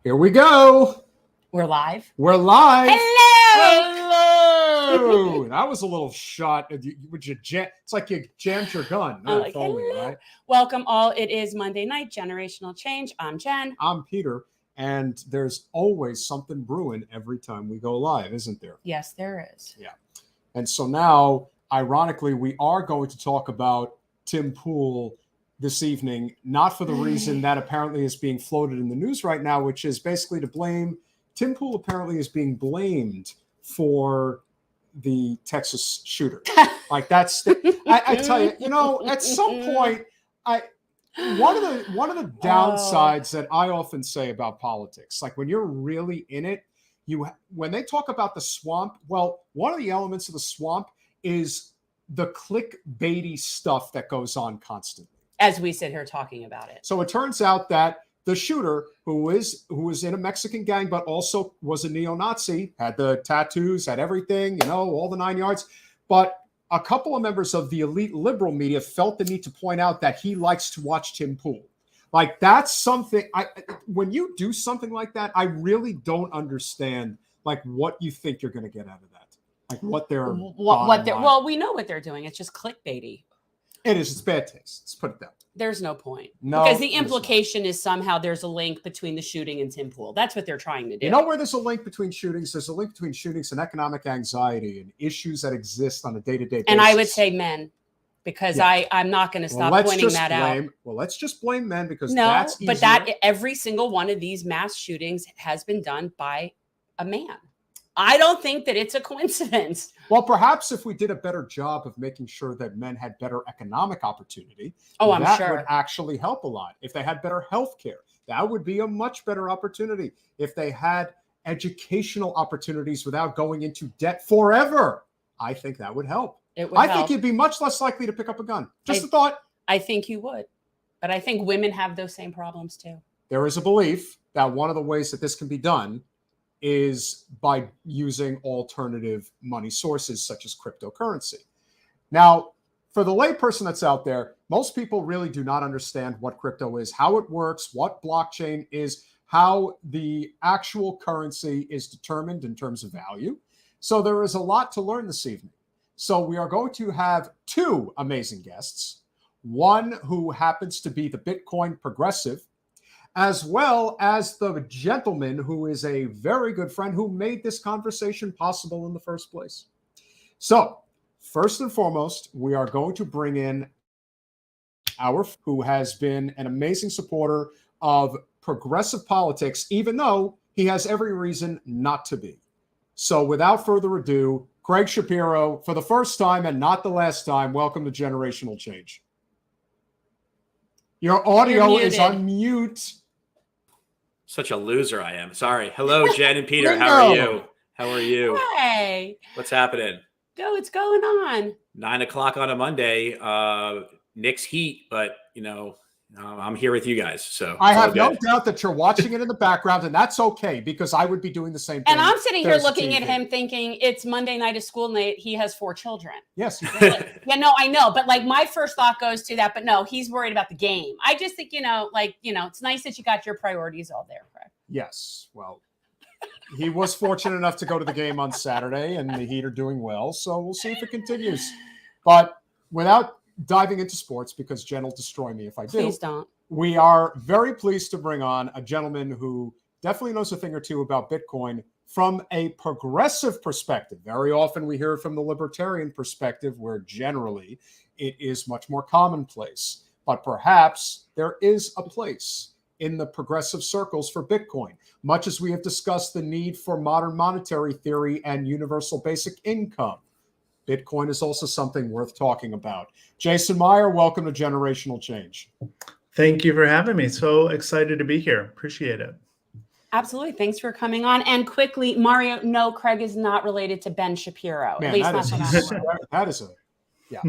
Here we go. We're live. We're live. Hello. Hello. That was a little shot. Would you jam? It's like you jammed your gun. Like, Foley, right? Welcome all. It is Monday night, Generational Change. I'm Jen. I'm Peter. And there's always something brewing every time we go live, isn't there? Yes, there is. Yeah. And so now, ironically, we are going to talk about Tim Pool this evening, not for the reason that apparently is being floated in the news right now, which is basically to blame. Tim Pool apparently is being blamed for the Texas shooter. Like that's, I tell you, at some point, one of the downsides that I often say about politics, like when you're really in it, when they talk about the swamp, well, one of the elements of the swamp is the clickbaity stuff that goes on constantly. As we sit here talking about it. So it turns out that the shooter, who was in a Mexican gang, but also was a neo-Nazi, had the tattoos, had everything, all the 9 yards. But a couple of members of the elite liberal media felt the need to point out that he likes to watch Tim Pool. Like that's something. When you do something like that, I really don't understand like what you think you're going to get out of that. Like what they're well, we know what they're doing. It's just clickbaity. It is. It's bad taste. Let's put it that way. There's no point. No, because the implication is somehow there's a link between the shooting and Tim Pool. That's what they're trying to do. You know where there's a link between shootings? There's a link between shootings and economic anxiety and issues that exist on a day-to-day basis. And I would say men, because I'm not going to stop pointing that out. Well, let's just blame men because that's easier. But every single one of these mass shootings has been done by a man. I don't think that it's a coincidence. Well, perhaps if we did a better job of making sure that men had better economic opportunity, that would actually help a lot. If they had better health care, that would be a much better opportunity. If they had educational opportunities without going into debt forever, I think that would help. I think you'd be much less likely to pick up a gun. Just a thought. I think you would. But I think women have those same problems too. There is a belief that one of the ways that this can be done is by using alternative money sources such as cryptocurrency. Now, for the layperson that's out there, most people really do not understand what crypto is, how it works, what blockchain is, how the actual currency is determined in terms of value. So there is a lot to learn this evening. So we are going to have two amazing guests, one who happens to be the Bitcoin progressive, as well as the gentleman who is a very good friend who made this conversation possible in the first place. So, first and foremost, we are going to bring in who has been an amazing supporter of progressive politics, even though he has every reason not to be. So, without further ado, Craig Shapiro, for the first time and not the last time, welcome to Generational Change. Your audio is on mute. Such a loser I am. Sorry. Hello, Jen and Peter. How are you? How are you? Hey. What's happening? What's going on? 9 o'clock on a Monday. Knicks Heat, but I'm here with you guys. So I have no doubt that you're watching it in the background, and that's okay because I would be doing the same thing. And I'm sitting here looking at him thinking it's Monday night of school night. He has 4 children. Yes. I know. But like my first thought goes to that. But no, he's worried about the game. I just think, it's nice that you got your priorities all there, Craig. Yes. Well, he was fortunate enough to go to the game on Saturday, and the Heat are doing well. So we'll see if it continues. But without diving into sports, because Jen will destroy me if I do. Please don't. We are very pleased to bring on a gentleman who definitely knows a thing or two about Bitcoin from a progressive perspective. Very often we hear it from the libertarian perspective, where generally it is much more commonplace. But perhaps there is a place in the progressive circles for Bitcoin, much as we have discussed the need for modern monetary theory and universal basic income. Bitcoin is also something worth talking about. Jason Maier, welcome to Generational Change. Thank you for having me. So excited to be here. Appreciate it. Absolutely. Thanks for coming on. And quickly, Mario, no, Craig is not related to Ben Shapiro. Man, at least that is a, yeah.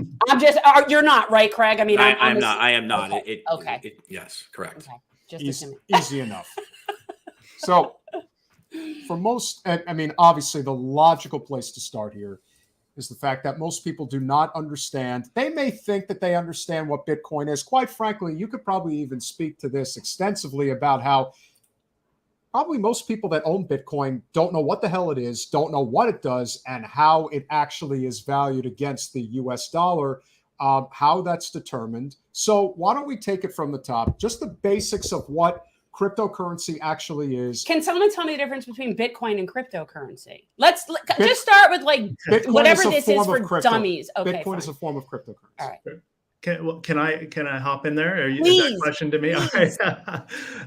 You're not, right, Craig? I mean, I'm not. I am not. Okay. Yes, correct. Okay. Just easy enough. So for most, obviously the logical place to start here is the fact that most people do not understand. They may think that they understand what Bitcoin is. Quite frankly, you could probably even speak to this extensively about how probably most people that own Bitcoin don't know what the hell it is, don't know what it does, and how it actually is valued against the US dollar, how that's determined. So why don't we take it from the top? Just the basics of what cryptocurrency actually is. Can someone tell me the difference between Bitcoin and cryptocurrency? Let's just start with like Bitcoin whatever is a this is form for of crypto. dummies. Okay, Bitcoin fine. is a form of cryptocurrency. All right. Can I hop in there? Is Please, that question to me? please.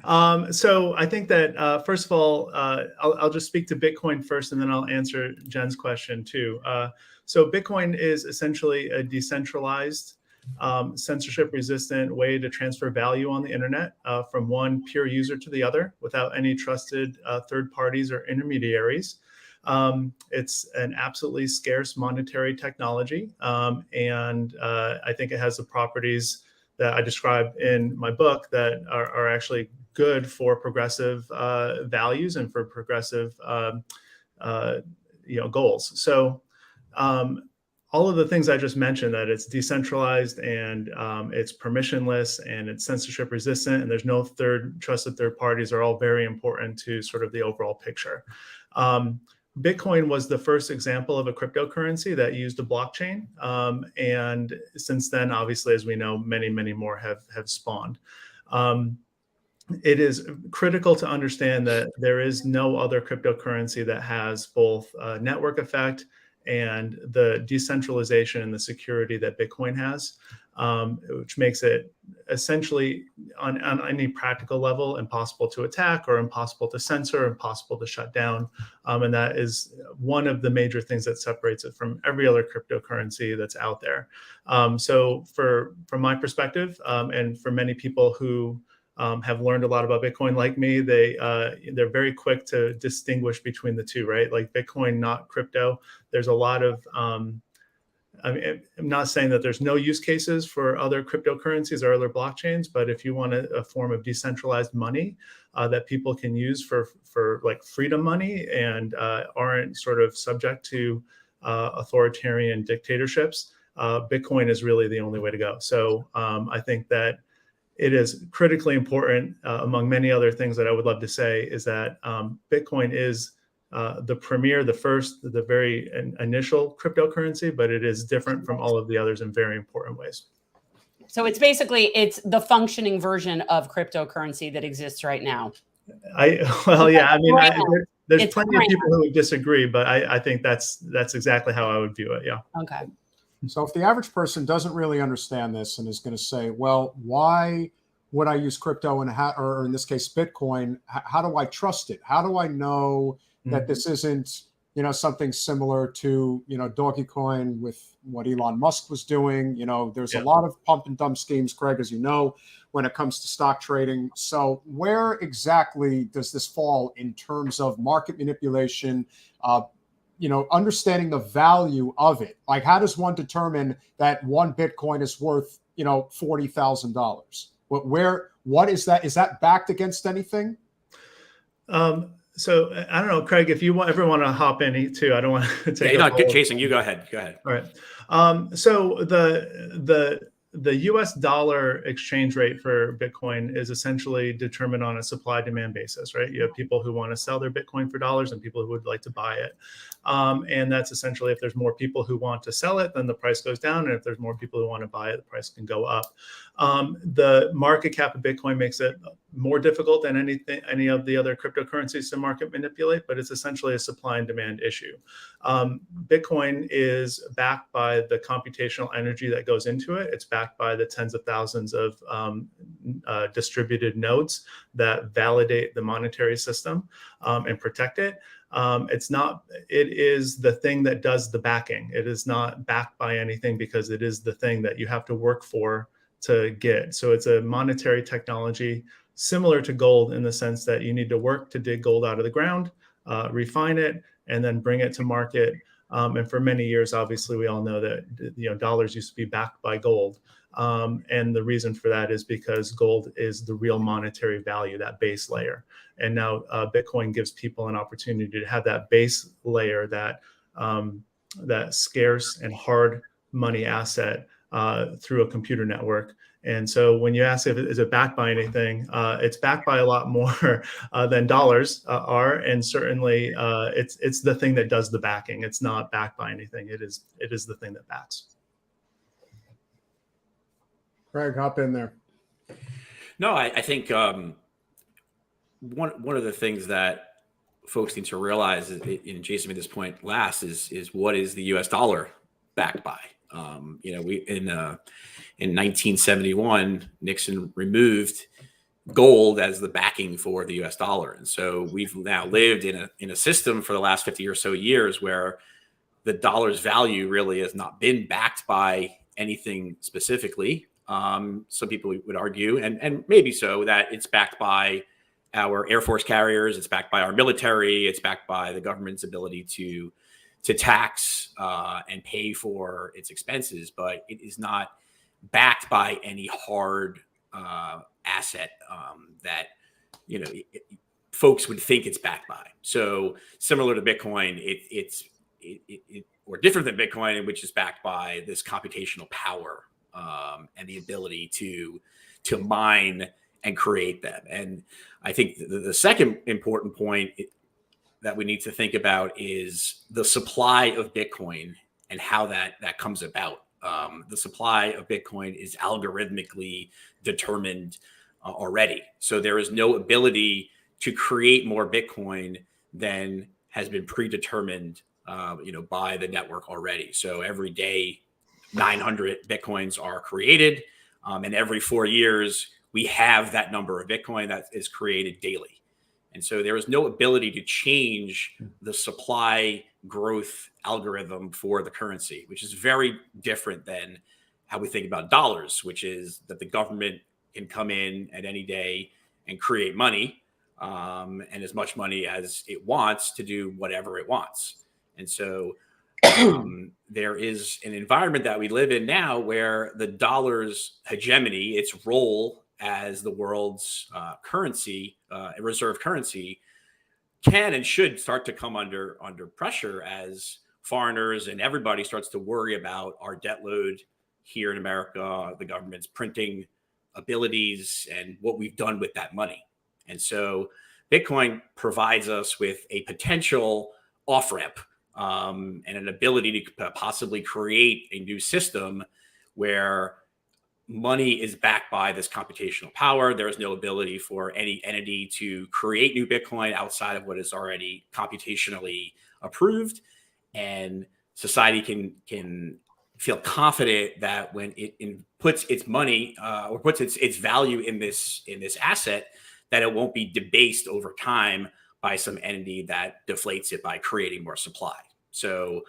All right. So I think that first of all, I'll just speak to Bitcoin first, and then I'll answer Jen's question too. So Bitcoin is essentially a decentralized, censorship-resistant way to transfer value on the internet from one pure user to the other without any trusted third parties or intermediaries. It's an absolutely scarce monetary technology, and I think it has the properties that I describe in my book that are actually good for progressive values and for progressive goals. So all of the things I just mentioned, that it's decentralized and it's permissionless and it's censorship resistant and there's no trusted third parties, are all very important to sort of the overall picture. Bitcoin was the first example of a cryptocurrency that used a blockchain. And since then, obviously, as we know, many, many more have spawned. It is critical to understand that there is no other cryptocurrency that has both network effect and the decentralization and the security that Bitcoin has, which makes it essentially on any practical level impossible to attack or impossible to censor, impossible to shut down. And that is one of the major things that separates it from every other cryptocurrency that's out there. So from my perspective, and for many people who have learned a lot about Bitcoin like me, they're very quick to distinguish between the two, right? Like Bitcoin, not crypto. There's a lot of, I mean, I'm not saying that there's no use cases for other cryptocurrencies or other blockchains, but if you want a form of decentralized money that people can use for like freedom money and aren't sort of subject to authoritarian dictatorships, Bitcoin is really the only way to go. So I think that it is critically important, among many other things that I would love to say, is that Bitcoin is the premier, the very initial cryptocurrency, but it is different from all of the others in very important ways. So it's the functioning version of cryptocurrency that exists right now. Yeah, I mean, there's It's plenty of people who would disagree, but I think that's exactly how I would view it. Yeah. Okay. So if the average person doesn't really understand this and is going to say, well, why would I use crypto or in this case, Bitcoin? How do I trust it? How do I know that this isn't, something similar to, Dogecoin with what Elon Musk was doing? There's a lot of pump and dump schemes, Craig, as you know, when it comes to stock trading. So where exactly does this fall in terms of market manipulation, understanding the value of it? Like, how does one determine that one Bitcoin is worth, $40,000? What is that? Is that backed against anything? So I don't know, Craig, if you ever want to hop in too, I don't want to take. Jason, you go ahead. Go ahead. All right. So the U.S. dollar exchange rate for Bitcoin is essentially determined on a supply-demand basis, right? You have people who want to sell their Bitcoin for dollars and people who would like to buy it. And that's essentially, if there's more people who want to sell it, then the price goes down. And if there's more people who want to buy it, the price can go up. The market cap of Bitcoin makes it more difficult than any of the other cryptocurrencies to market manipulate, but it's essentially a supply and demand issue. Bitcoin is backed by the computational energy that goes into it. It's backed by the tens of thousands of distributed nodes that validate the monetary system and protect it. It is the thing that does the backing. It is not backed by anything because it is the thing that you have to work for to get. So it's a monetary technology similar to gold in the sense that you need to work to dig gold out of the ground, refine it, and then bring it to market. And for many years, obviously, we all know that dollars used to be backed by gold. And the reason for that is because gold is the real monetary value, that base layer. And now Bitcoin gives people an opportunity to have that base layer, that scarce and hard money asset through a computer network. And so when you ask if is it backed by anything, it's backed by a lot more than dollars are, and certainly it's the thing that does the backing. It's not backed by anything. It is the thing that backs. Greg, hop in there. No, I think one of the things that folks need to realize, and Jason made this point last, is what is the U.S. dollar backed by? We in 1971, Nixon removed gold as the backing for the U.S. dollar, and so we've now lived in a system for the last 50 or so years where the dollar's value really has not been backed by anything specifically. Some people would argue, and maybe so, that it's backed by our Air Force carriers, it's backed by our military, it's backed by the government's ability to tax and pay for its expenses, but it is not backed by any hard asset that folks would think it's backed by. So similar to Bitcoin, it's or different than Bitcoin, which is backed by this computational power and the ability to mine and create them. And I think the second important point that we need to think about is the supply of Bitcoin and how that comes about. The supply of Bitcoin is algorithmically determined already. So there is no ability to create more Bitcoin than has been predetermined by the network already. So every day, 900 Bitcoins are created. And every 4 years, we have that number of Bitcoin that is created daily. And so there is no ability to change the supply growth algorithm for the currency, which is very different than how we think about dollars, which is that the government can come in at any day and create money and as much money as it wants to do whatever it wants. And so there is an environment that we live in now where the dollar's hegemony, its role as the world's currency, reserve currency, can and should start to come under pressure as foreigners and everybody starts to worry about our debt load here in America, the government's printing abilities, and what we've done with that money. And so Bitcoin provides us with a potential off-ramp and an ability to possibly create a new system where money is backed by this computational power. There is no ability for any entity to create new Bitcoin outside of what is already computationally approved. And society can feel confident that when it puts its money or puts its value in this asset, that it won't be debased over time by some entity that deflates it by creating more supply. So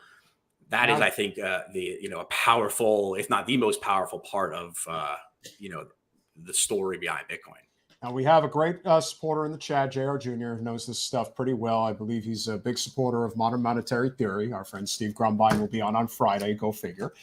that is, I think, a powerful, if not the most powerful part of, the story behind Bitcoin. Now, we have a great supporter in the chat, JR Jr., who knows this stuff pretty well. I believe he's a big supporter of modern monetary theory. Our friend Steve Grumbine will be on Friday. Go figure.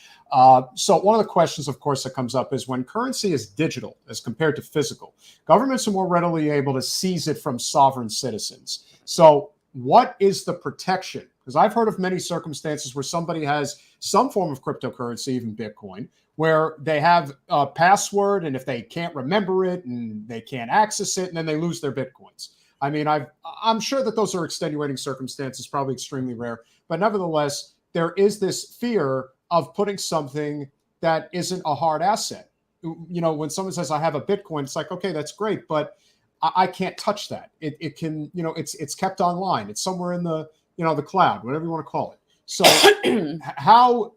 So one of the questions, of course, that comes up is when currency is digital as compared to physical, governments are more readily able to seize it from sovereign citizens. So what is the protection? Because I've heard of many circumstances where somebody has some form of cryptocurrency, even Bitcoin, where they have a password, and if they can't remember it and they can't access it, and then they lose their Bitcoins. I mean, I'm sure that those are extenuating circumstances, probably extremely rare, but nevertheless, there is this fear of putting something that isn't a hard asset. When someone says, I have a Bitcoin, it's like, okay, that's great, but I can't touch that. It can, it's kept online. It's somewhere in the cloud, whatever you want to call it. So how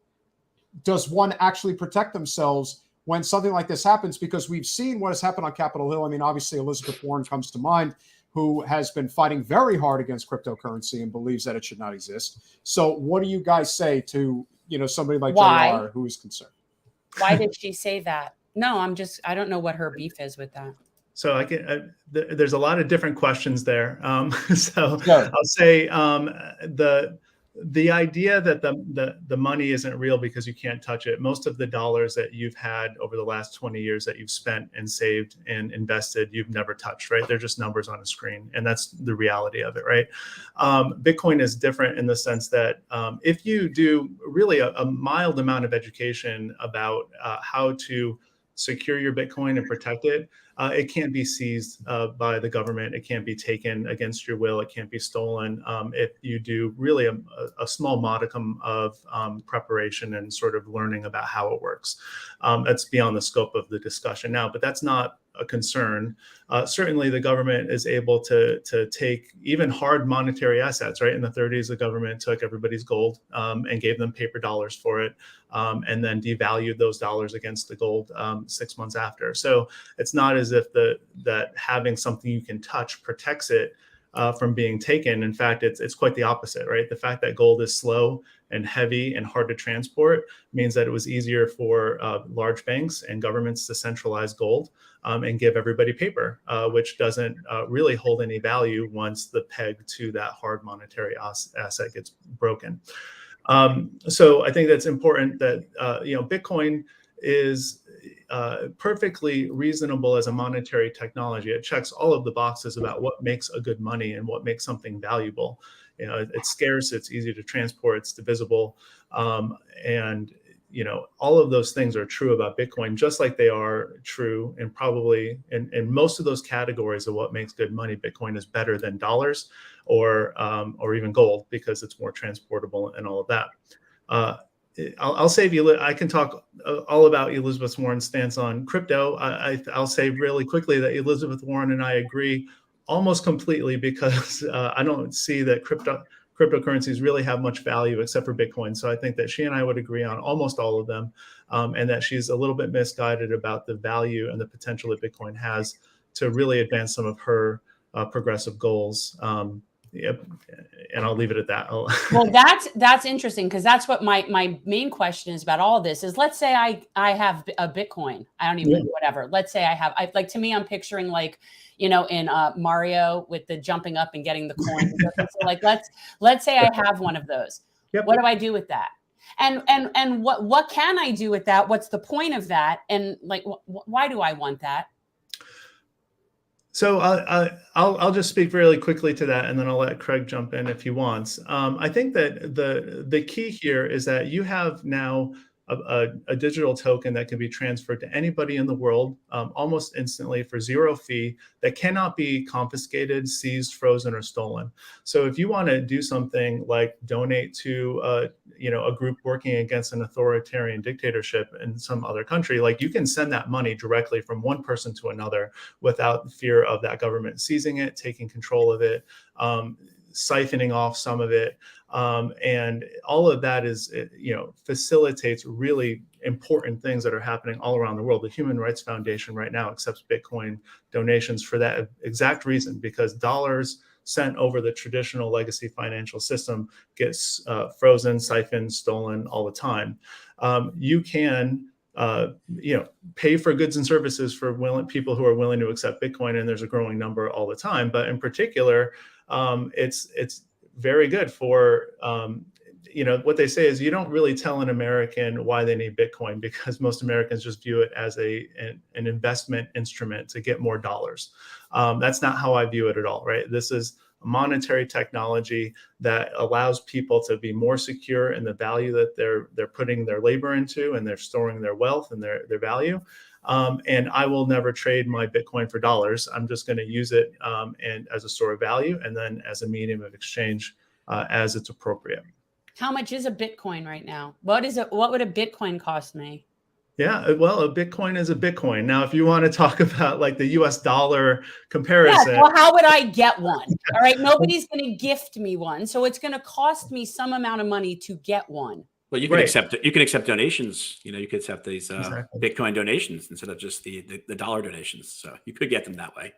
does one actually protect themselves when something like this happens? Because we've seen what has happened on Capitol Hill. I mean, obviously, Elizabeth Warren comes to mind, who has been fighting very hard against cryptocurrency and believes that it should not exist. So what do you guys say to, somebody like JR who is concerned? Why did she say that? No, I don't know what her beef is with that. So there's a lot of different questions there. So sure. I'll say the idea that the money isn't real because you can't touch it. Most of the dollars that you've had over the last 20 years that you've spent and saved and invested, you've never touched, right? They're just numbers on a screen. And that's the reality of it, right? Bitcoin is different in the sense that if you do really a mild amount of education about how to secure your Bitcoin and protect it, it can't be seized by the government. It can't be taken against your will. It can't be stolen if you do really a small modicum of preparation and sort of learning about how it works. That's beyond the scope of the discussion now, but that's not a concern. Certainly the government is able to take even hard monetary assets, right? In the 30s, the government took everybody's gold and gave them paper dollars for it, and then devalued those dollars against the gold 6 months after. So it's not as if that having something you can touch protects it from being taken. In fact, it's quite the opposite, right? The fact that gold is slow and heavy and hard to transport means that it was easier for large banks and governments to centralize gold and give everybody paper, which doesn't really hold any value once the peg to that hard monetary asset gets broken. So I think that's important that Bitcoin is perfectly reasonable as a monetary technology. It checks all of the boxes about what makes a good money and what makes something valuable. It's scarce, it's easy to transport, it's divisible, and all of those things are true about Bitcoin, just like they are true and probably in most of those categories of what makes good money. Bitcoin is better than dollars or even gold because it's more transportable and all of that. I'll save you. I can talk all about Elizabeth Warren's stance on crypto. I'll say really quickly that Elizabeth Warren and I agree almost completely because I don't see that cryptocurrencies really have much value except for Bitcoin. So I think that she and I would agree on almost all of them, and that she's a little bit misguided about the value and the potential that Bitcoin has to really advance some of her progressive goals. Yep. And I'll leave it at that. Well, that's interesting because that's what my main question is about all of this is, let's say I have a Bitcoin. I don't even whatever. Let's say I like, to me, I'm picturing like, in Mario with the jumping up and getting the coin. So like, let's say I have one of those. Yep. What do I do with that? And what can I do with that? What's the point of that? And like, why do I want that? So I'll just speak really quickly to that, and then I'll let Craig jump in if he wants. I think that the key here is that you have now a digital token that can be transferred to anybody in the world almost instantly for zero fee, that cannot be confiscated, seized, frozen, or stolen. So if you want to do something like donate to a group working against an authoritarian dictatorship in some other country, like, you can send that money directly from one person to another without fear of that government seizing it, taking control of it, siphoning off some of it. And all of that is, facilitates really important things that are happening all around the world. The Human Rights Foundation right now accepts Bitcoin donations for that exact reason, because dollars sent over the traditional legacy financial system gets frozen, siphoned, stolen all the time. You can pay for goods and services for people who are willing to accept Bitcoin, and there's a growing number all the time. But in particular, it's very good for, what they say is you don't really tell an American why they need Bitcoin, because most Americans just view it as an investment instrument to get more dollars. That's not how I view it at all, right? This is a monetary technology that allows people to be more secure in the value that they're putting their labor into, and they're storing their wealth and their value. And I will never trade my Bitcoin for dollars. I'm just going to use it and as a store of value, and then as a medium of exchange as it's appropriate. How much is a Bitcoin right now? What would a Bitcoin cost me? Yeah, well, a Bitcoin is a Bitcoin. Now, if you want to talk about like the US dollar comparison. Yeah, well, how would I get one? All right. Nobody's going to gift me one. So it's going to cost me some amount of money to get one. Well, you can accept it. You can accept donations. You could accept these Bitcoin donations instead of just the dollar donations. So you could get them that way.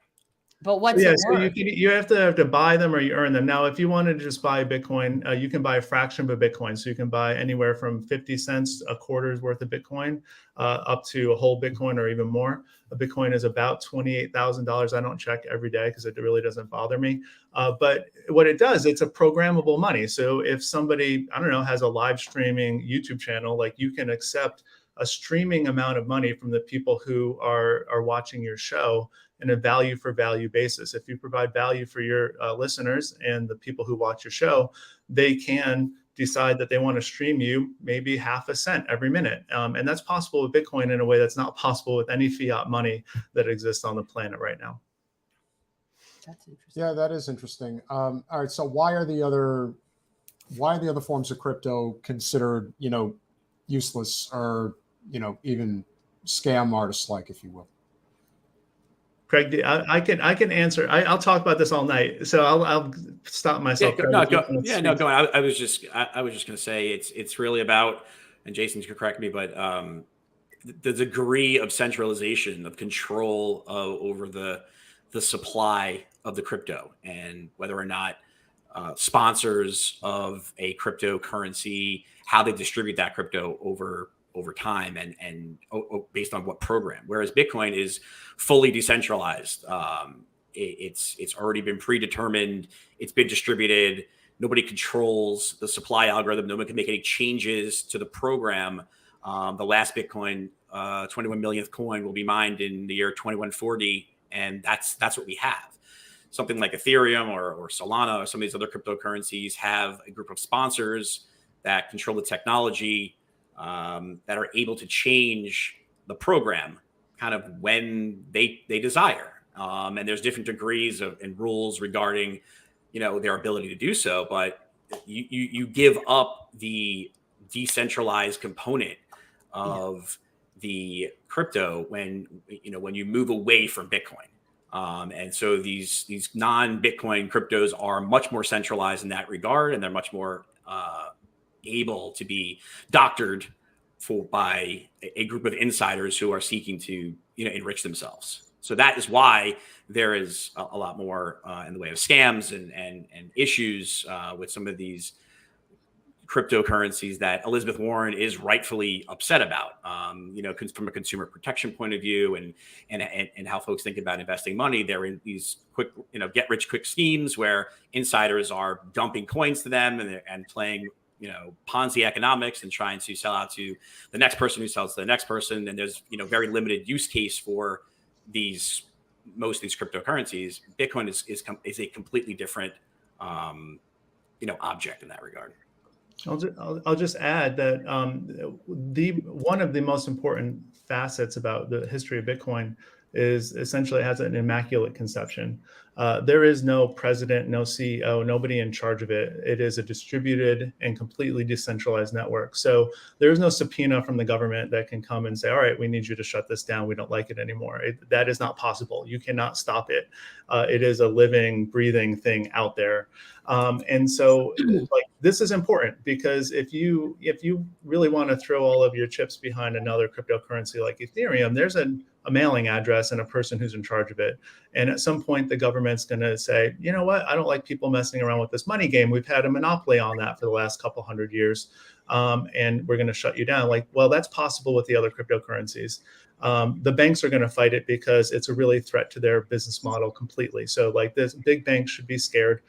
But what's it worth? So you have to buy them or you earn them. Now, if you wanted to just buy Bitcoin, you can buy a fraction of a Bitcoin. So you can buy anywhere from 50 cents, a quarter's worth of Bitcoin, up to a whole Bitcoin or even more. A Bitcoin is about $28,000. I don't check every day because it really doesn't bother me. But what it does, it's a programmable money. So if somebody, has a live streaming YouTube channel, like, you can accept a streaming amount of money from the people who are watching your show in a value for value basis. If you provide value for your listeners and the people who watch your show, they can decide that they want to stream you maybe half a cent every minute. And that's possible with Bitcoin in a way that's not possible with any fiat money that exists on the planet right now. That's interesting. Yeah, that is interesting. All right, so why are the other forms of crypto considered, useless or, even scam artists like, if you will? Craig, I can answer. I'll talk about this all night, so I'll stop myself. Go on. I was just going to say it's really about, and Jason can correct me, but the degree of centralization of control over the supply of the crypto, and whether or not sponsors of a cryptocurrency, how they distribute that crypto over time, and based on what program. Whereas Bitcoin is fully decentralized. It's already been predetermined. It's been distributed. Nobody controls the supply algorithm. No one can make any changes to the program. The last Bitcoin, 21 millionth coin, will be mined in the year 2140, and that's what we have. Something like Ethereum or Solana or some of these other cryptocurrencies have a group of sponsors that control the technology, that are able to change the program kind of when they desire. And there's different degrees and rules regarding, their ability to do so. But you give up the decentralized component of the crypto when you move away from Bitcoin. And so these non-Bitcoin cryptos are much more centralized in that regard, and they're much more able to be doctored by a group of insiders who are seeking to enrich themselves. So that is why there is a lot more in the way of scams and issues with some of these cryptocurrencies that Elizabeth Warren is rightfully upset about, from a consumer protection point of view, and how folks think about investing money. They're in these quick, get rich quick schemes where insiders are dumping coins to them and playing, Ponzi economics and trying to sell out to the next person who sells to the next person. And there's, very limited use case for most of these cryptocurrencies. Bitcoin is a completely different, object in that regard. I'll just add that one of the most important facets about the history of Bitcoin is essentially it has an immaculate conception. There is no president, no CEO, nobody in charge of it. It is a distributed and completely decentralized network. So there is no subpoena from the government that can come and say, all right, we need you to shut this down. We don't like it anymore. That is not possible. You cannot stop it. It is a living, breathing thing out there. And so this is important, because if you really want to throw all of your chips behind another cryptocurrency like Ethereum, there's a mailing address and a person who's in charge of it. And at some point, the government's going to say, you know what, I don't like people messing around with this money game. We've had a monopoly on that for the last couple hundred years. And we're going to shut you down. Well, that's possible with the other cryptocurrencies. The banks are going to fight it because it's a really threat to their business model completely. So this big banks should be scared.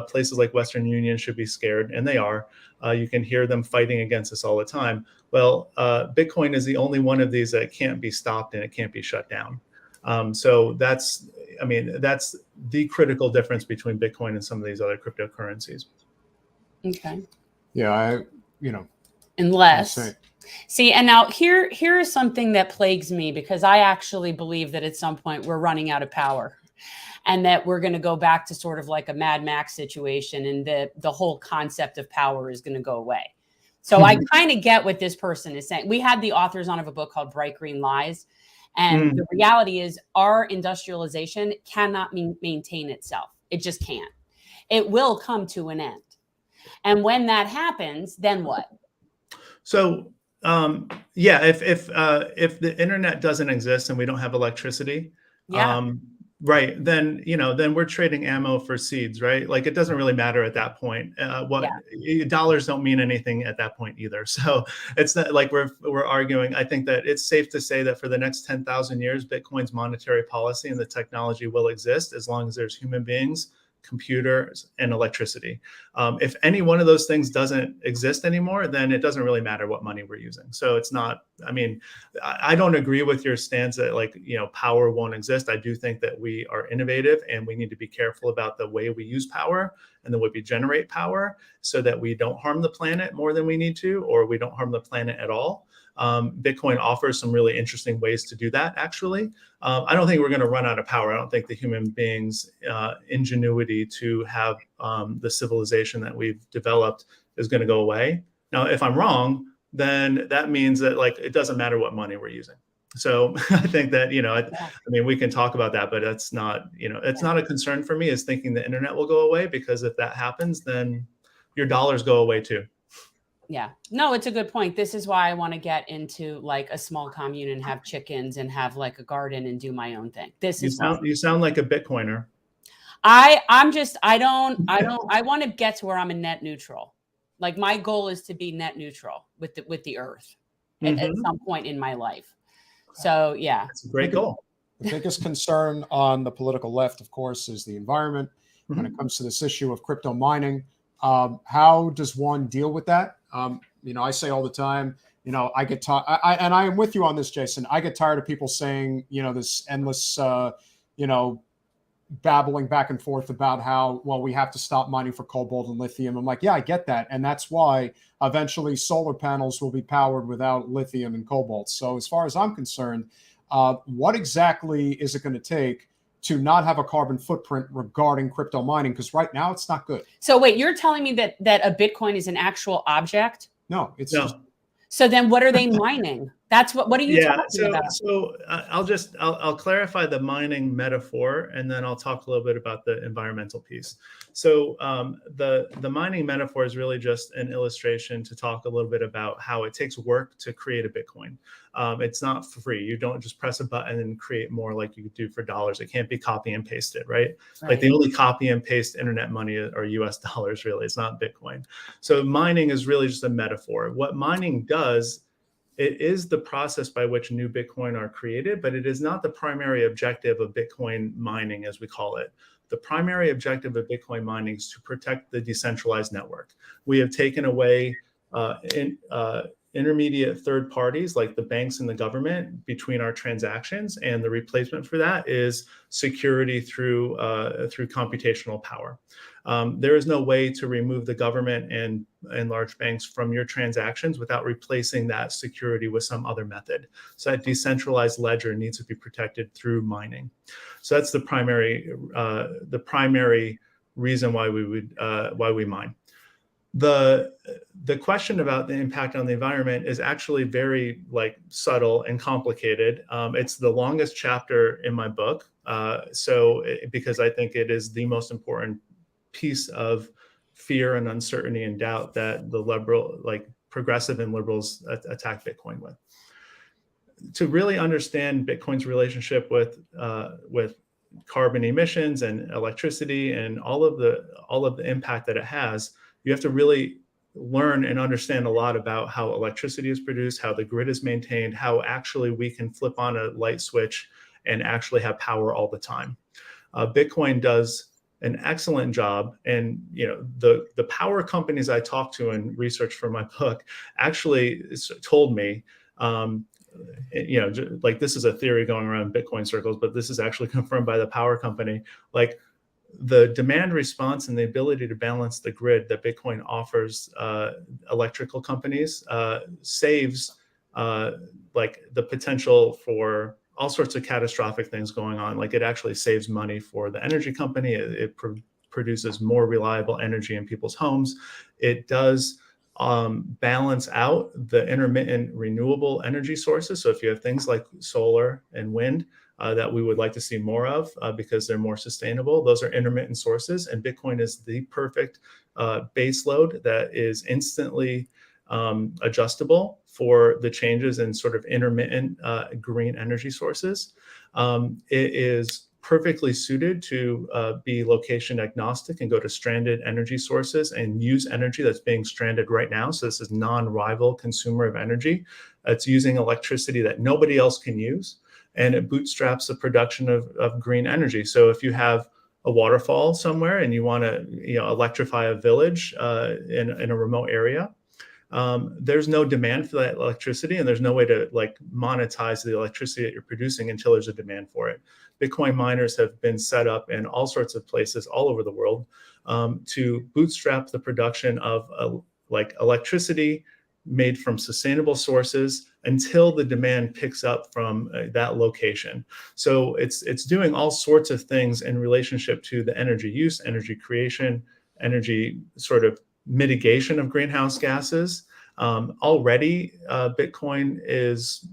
Places like Western Union should be scared, and they are. You can hear them fighting against us all the time. Well, Bitcoin is the only one of these that can't be stopped and it can't be shut down. So that's the critical difference between Bitcoin and some of these other cryptocurrencies. Okay. Yeah, Unless, see, and now here is something that plagues me, because I actually believe that at some point we're running out of power, and that we're going to go back to sort of like a Mad Max situation, and the whole concept of power is going to go away. So I kind of get what this person is saying. We had the authors on of a book called Bright Green Lies. And the reality is our industrialization cannot maintain itself. It just can't. It will come to an end. And when that happens, then what? So, if the internet doesn't exist and we don't have electricity, right, then we're trading ammo for seeds, right? It doesn't really matter at that point. Dollars don't mean anything at that point either. So it's not like we're arguing. I think that it's safe to say that for the next 10,000 years, Bitcoin's monetary policy and the technology will exist as long as there's human beings, computers, and electricity. If any one of those things doesn't exist anymore, then it doesn't really matter what money we're using. So it's not, I don't agree with your stance that power won't exist. I do think that we are innovative and we need to be careful about the way we use power. and then we generate power so that we don't harm the planet more than we need to, or we don't harm the planet at all. Bitcoin offers some really interesting ways to do that, actually. I don't think we're going to run out of power. I don't think the human beings' ingenuity to have the civilization that we've developed is going to go away. Now, if I'm wrong, then that means that like it doesn't matter what money we're using. So I think that, I mean, we can talk about that, but that's not, it's not a concern for me, is thinking the internet will go away, because if that happens, then your dollars go away too. Yeah, no, it's a good point. This is why I want to get into like a small commune and have chickens and have like a garden and do my own thing. You sound like a Bitcoiner. I want to get to where I'm a net neutral. Like my goal is to be net neutral with the earth at some point in my life. So yeah, it's a great goal. The biggest concern on the political left, of course, is the environment. When it comes to this issue of crypto mining, how does one deal with that? I say all the time, I get tired, and I am with you on this, Jason. I get tired of people saying, this endless, babbling back and forth about how, well, we have to stop mining for cobalt and lithium. I'm like, yeah, I get that. And that's why eventually solar panels will be powered without lithium and cobalt. So as far as I'm concerned, what exactly is it going to take to not have a carbon footprint regarding crypto mining? Because right now it's not good. So wait, you're telling me that a Bitcoin is an actual object? No, it's just. So then what are they mining? What are you talking about? So I'll clarify the mining metaphor, and then I'll talk a little bit about the environmental piece. So the mining metaphor is really just an illustration to talk a little bit about how it takes work to create a Bitcoin. It's not free. You don't just press a button and create more like you could do for dollars. It can't be copy and pasted, right? Like the only copy and paste internet money are US dollars, really. It's not Bitcoin. So mining is really just a metaphor. What mining does, it is the process by which new Bitcoin are created, but it is not the primary objective of Bitcoin mining, as we call it. The primary objective of Bitcoin mining is to protect the decentralized network. We have taken away intermediate third parties like the banks and the government between our transactions, and the replacement for that is security through computational power. There is no way to remove the government and large banks from your transactions without replacing that security with some other method. So that decentralized ledger needs to be protected through mining. So that's the primary reason why we mine. The question about the impact on the environment is actually very subtle and complicated. It's the longest chapter in my book, because I think it is the most important piece of fear and uncertainty and doubt that the progressive and liberals attack Bitcoin with. To really understand Bitcoin's relationship with carbon emissions and electricity and all of the impact that it has, you have to really learn and understand a lot about how electricity is produced, how the grid is maintained, how actually we can flip on a light switch and actually have power all the time. Bitcoin does an excellent job, and the power companies I talked to and research for my book actually told me, this is a theory going around Bitcoin circles, but this is actually confirmed by the power company. The demand response and the ability to balance the grid that Bitcoin offers electrical companies saves the potential for all sorts of catastrophic things going on. It actually saves money for the energy company. It produces more reliable energy in people's homes. It does balance out the intermittent renewable energy sources. So if you have things like solar and wind, that we would like to see more of because they're more sustainable, those are intermittent sources. And Bitcoin is the perfect base load that is instantly adjustable for the changes in sort of intermittent green energy sources. It is perfectly suited to be location agnostic and go to stranded energy sources and use energy that's being stranded right now. So this is non-rival consumer of energy. It's using electricity that nobody else can use, and it bootstraps the production of green energy. So if you have a waterfall somewhere and you want to electrify a village in a remote area, there's no demand for that electricity, and there's no way to like monetize the electricity that you're producing until there's a demand for it. Bitcoin miners have been set up in all sorts of places all over the world to bootstrap the production of like electricity made from sustainable sources until the demand picks up from that location. So it's doing all sorts of things in relationship to the energy use, energy creation, energy sort of mitigation of greenhouse gases. Already, Bitcoin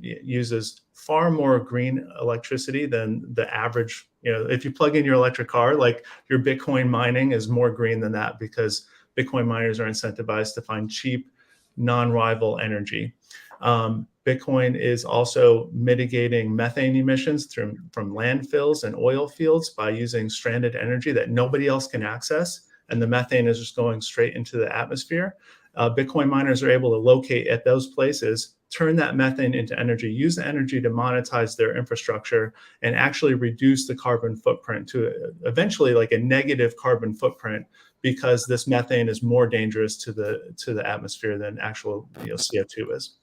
uses far more green electricity than the average. If you plug in your electric car, like your Bitcoin mining is more green than that because Bitcoin miners are incentivized to find cheap, non-rival energy. Bitcoin is also mitigating methane emissions from landfills and oil fields by using stranded energy that nobody else can access, and the methane is just going straight into the atmosphere. Bitcoin miners are able to locate at those places, turn that methane into energy, use the energy to monetize their infrastructure, and actually reduce the carbon footprint to eventually like a negative carbon footprint, because this methane is more dangerous to the atmosphere than actual CO2 is.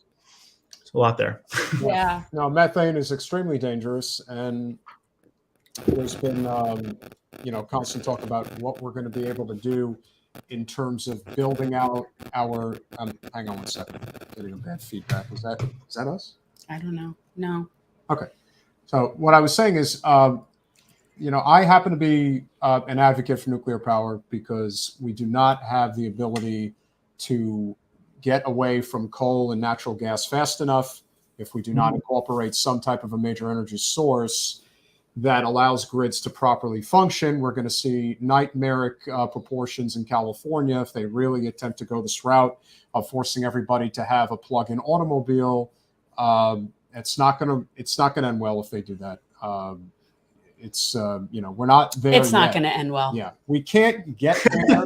It's a lot there. Yeah. Now, methane is extremely dangerous, and there's been constant talk about what we're going to be able to do in terms of building out our. Hang on one second. Getting a bad feedback. Is that us? I don't know. No. Okay. So what I was saying is, I happen to be an advocate for nuclear power because we do not have the ability to get away from coal and natural gas fast enough if we do not incorporate some type of a major energy source that allows grids to properly function. We're going to see nightmaric proportions in California if they really attempt to go this route of forcing everybody to have a plug-in automobile. It's not going to end well if they do that. We're not there. It's not going to end well. Yeah, we can't get there.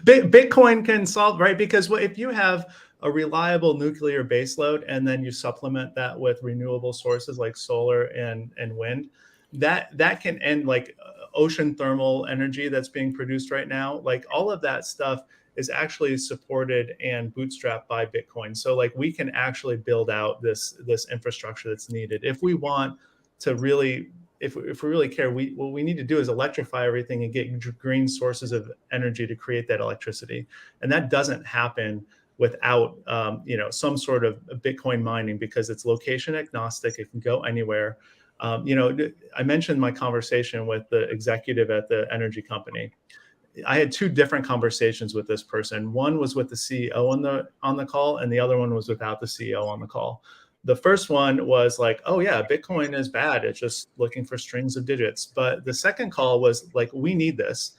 Bitcoin can solve, right? Because if you have a reliable nuclear baseload and then you supplement that with renewable sources like solar and wind, that can end like ocean thermal energy that's being produced right now. Like all of that stuff is actually supported and bootstrapped by Bitcoin. So like we can actually build out this infrastructure that's needed if we want to really. If we really care, what we need to do is electrify everything and get green sources of energy to create that electricity. And that doesn't happen without some sort of Bitcoin mining, because it's location agnostic. It can go anywhere. I mentioned my conversation with the executive at the energy company. I had two different conversations with this person. One was with the CEO on the call, and the other one was without the CEO on the call. The first one was like, oh yeah, Bitcoin is bad. It's just looking for strings of digits. But the second call was like, we need this.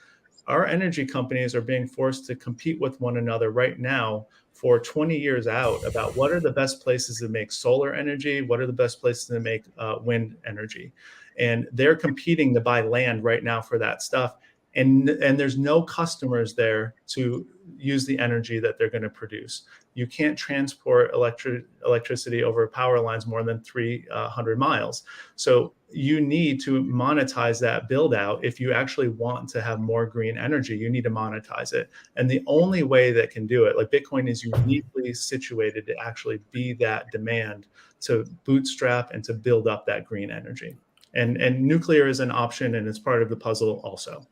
Our energy companies are being forced to compete with one another right now for 20 years out about what are the best places to make solar energy, what are the best places to make wind energy. And they're competing to buy land right now for that stuff. And there's no customers there to use the energy that they're going to produce. You can't transport electricity over power lines more than 300 miles. So you need to monetize that build out. If you actually want to have more green energy, you need to monetize it. And the only way that can do it, like Bitcoin is uniquely situated to actually be that demand to bootstrap and to build up that green energy. And nuclear is an option, and it's part of the puzzle also.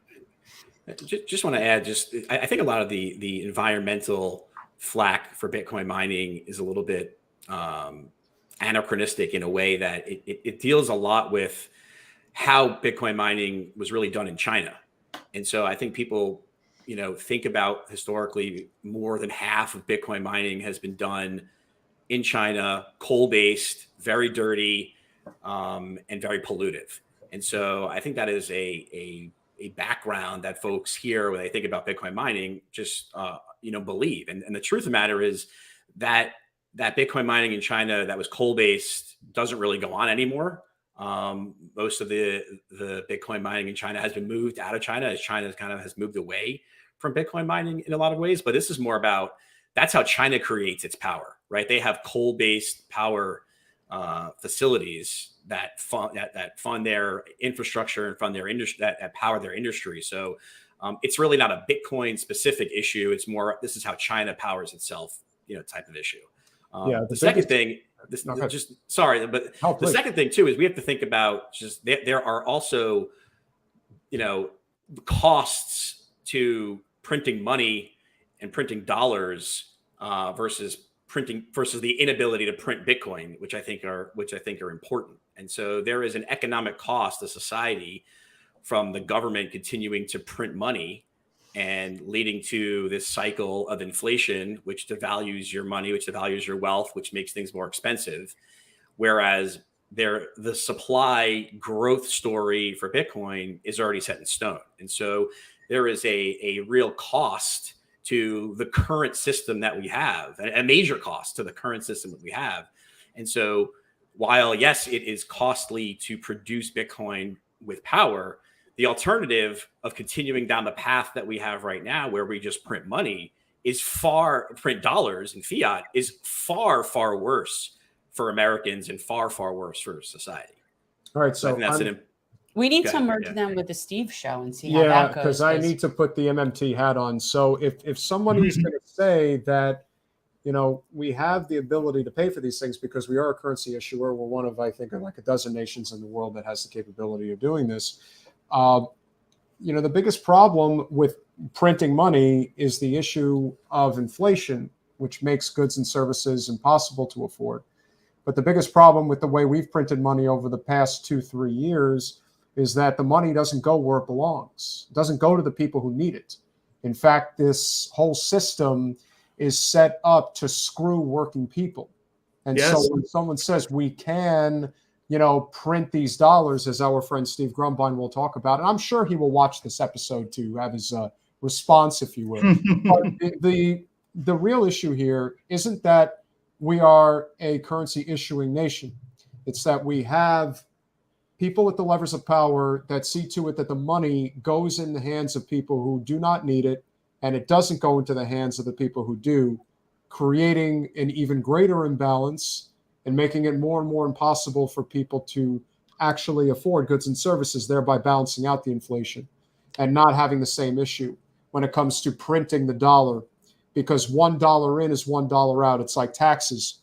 Just want to add, I think a lot of the environmental flack for Bitcoin mining is a little bit anachronistic in a way that it deals a lot with how Bitcoin mining was really done in China. And so I think people, think about historically more than half of Bitcoin mining has been done in China, coal-based, very dirty, and very pollutive. And so I think that is a background that folks here when they think about Bitcoin mining just believe. And the truth of the matter is that Bitcoin mining in China that was coal-based doesn't really go on anymore. Most of the Bitcoin mining in China has been moved out of China as China kind of has moved away from Bitcoin mining in a lot of ways. But this is more about that's how China creates its power, right? They have coal-based power facilities that fund their infrastructure and fund their industry, that power their industry. So it's really not a Bitcoin specific issue. It's more, this is how China powers itself type of issue. The second thing, the second thing too is we have to think about just there are also costs to printing money and printing dollars versus the inability to print Bitcoin, which I think are important. And so there is an economic cost to society from the government continuing to print money and leading to this cycle of inflation, which devalues your money, which devalues your wealth, which makes things more expensive. Whereas the supply growth story for Bitcoin is already set in stone. And so there is a real cost to the current system that we have, a major cost to the current system that we have. And so while, yes, it is costly to produce Bitcoin with power, the alternative of continuing down the path that we have right now, where we just print money, print dollars and fiat, is far, far worse for Americans and far, far worse for society. All right. So we need to merge them with the Steve show and see how that goes. Because I need to put the MMT hat on. So if somebody's going to say that, we have the ability to pay for these things because we are a currency issuer, we're one of, I think, like a dozen nations in the world that has the capability of doing this. The biggest problem with printing money is the issue of inflation, which makes goods and services impossible to afford. But the biggest problem with the way we've printed money over the past 2-3 years is that the money doesn't go where it belongs. It doesn't go to the people who need it. In fact, this whole system is set up to screw working people. And so when someone says we can, print these dollars, as our friend Steve Grumbine will talk about, and I'm sure he will watch this episode to have his response, if you will. But the real issue here isn't that we are a currency issuing nation. It's that we have people with the levers of power that see to it that the money goes in the hands of people who do not need it, and it doesn't go into the hands of the people who do, creating an even greater imbalance and making it more and more impossible for people to actually afford goods and services, thereby balancing out the inflation and not having the same issue when it comes to printing the dollar, because $1 in is $1 out. It's like taxes.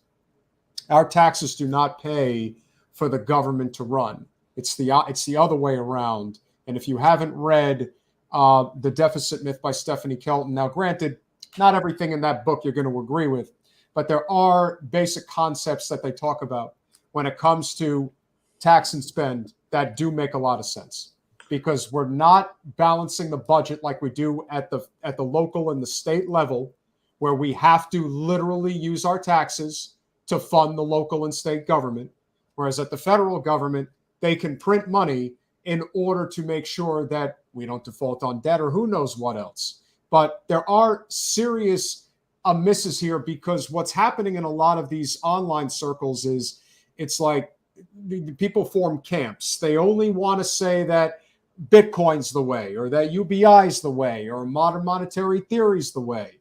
Our taxes do not pay for the government to run. It's the other way around. And if you haven't read The Deficit Myth by Stephanie Kelton, now granted, not everything in that book you're going to agree with, but there are basic concepts that they talk about when it comes to tax and spend that do make a lot of sense, because we're not balancing the budget like we do at the local and the state level, where we have to literally use our taxes to fund the local and state government. Whereas at the federal government, they can print money in order to make sure that we don't default on debt or who knows what else. But there are serious misses here, because what's happening in a lot of these online circles is it's like people form camps. They only want to say that Bitcoin's the way, or that UBI's the way, or modern monetary theory's the way.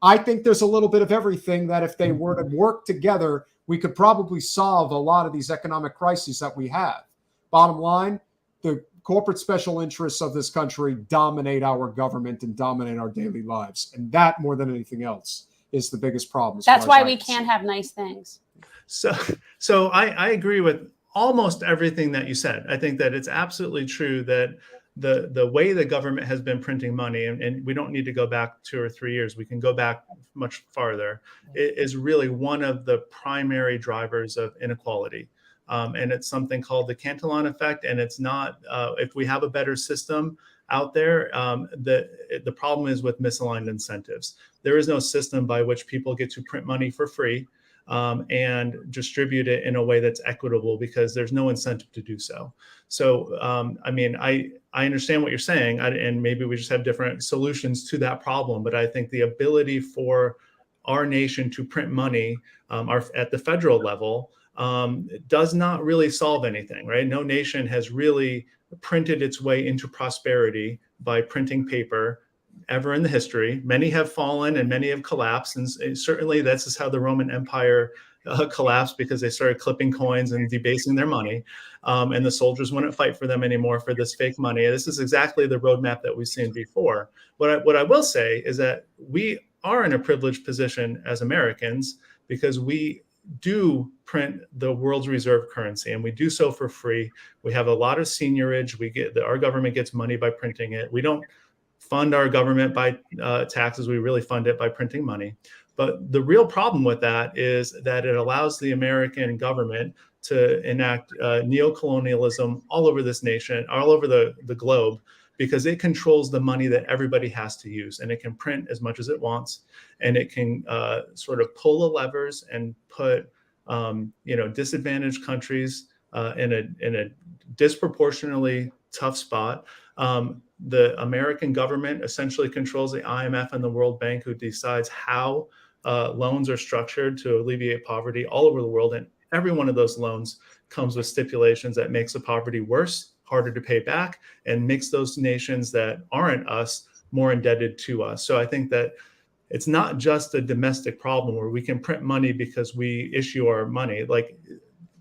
I think there's a little bit of everything that if they were to work together, we could probably solve a lot of these economic crises that we have. Bottom line, the corporate special interests of this country dominate our government and dominate our daily lives. And that, more than anything else, is the biggest problem. That's why we can't have nice things. So I agree with almost everything that you said. I think that it's absolutely true that the way the government has been printing money, and we don't need to go back 2 or 3 years, we can go back much farther, it is really one of the primary drivers of inequality. And it's something called the Cantillon effect. And it's not, if we have a better system out there, the problem is with misaligned incentives. There is no system by which people get to print money for free and distribute it in a way that's equitable, because there's no incentive to do so. So, I understand what you're saying, and maybe we just have different solutions to that problem. But I think the ability for our nation to print money at the federal level does not really solve anything, right? No nation has really printed its way into prosperity by printing paper ever in the history. Many have fallen and many have collapsed. And certainly this is how the Roman Empire collapsed, because they started clipping coins and debasing their money. And the soldiers wouldn't fight for them anymore for this fake money. This is exactly the roadmap that we've seen before. What I will say is that we are in a privileged position as Americans because we do print the world's reserve currency, and we do so for free. We have a lot of seigniorage. Our government gets money by printing it. We don't fund our government by taxes. We really fund it by printing money. But the real problem with that is that it allows the American government to enact neocolonialism all over this nation, all over the globe, because it controls the money that everybody has to use, and it can print as much as it wants, and it can sort of pull the levers and put disadvantaged countries in a disproportionately tough spot. The American government essentially controls the IMF and the World Bank, who decides how loans are structured to alleviate poverty all over the world. And every one of those loans comes with stipulations that makes the poverty worse, harder to pay back, and makes those nations that aren't us more indebted to us. So I think that it's not just a domestic problem where we can print money because we issue our money. Like,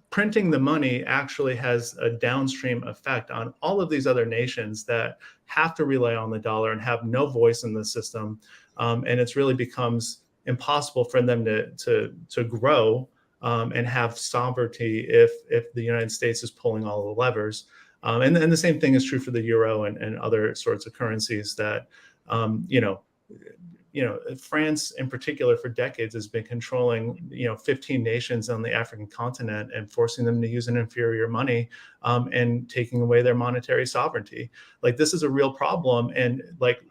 printing the money actually has a downstream effect on all of these other nations that have to rely on the dollar and have no voice in the system. And it's really becomes impossible for them to grow and have sovereignty if the United States is pulling all the levers. And the same thing is true for the euro and other sorts of currencies that, France in particular for decades has been controlling, 15 nations on the African continent and forcing them to use an inferior money and taking away their monetary sovereignty. Like, this is a real problem. And like,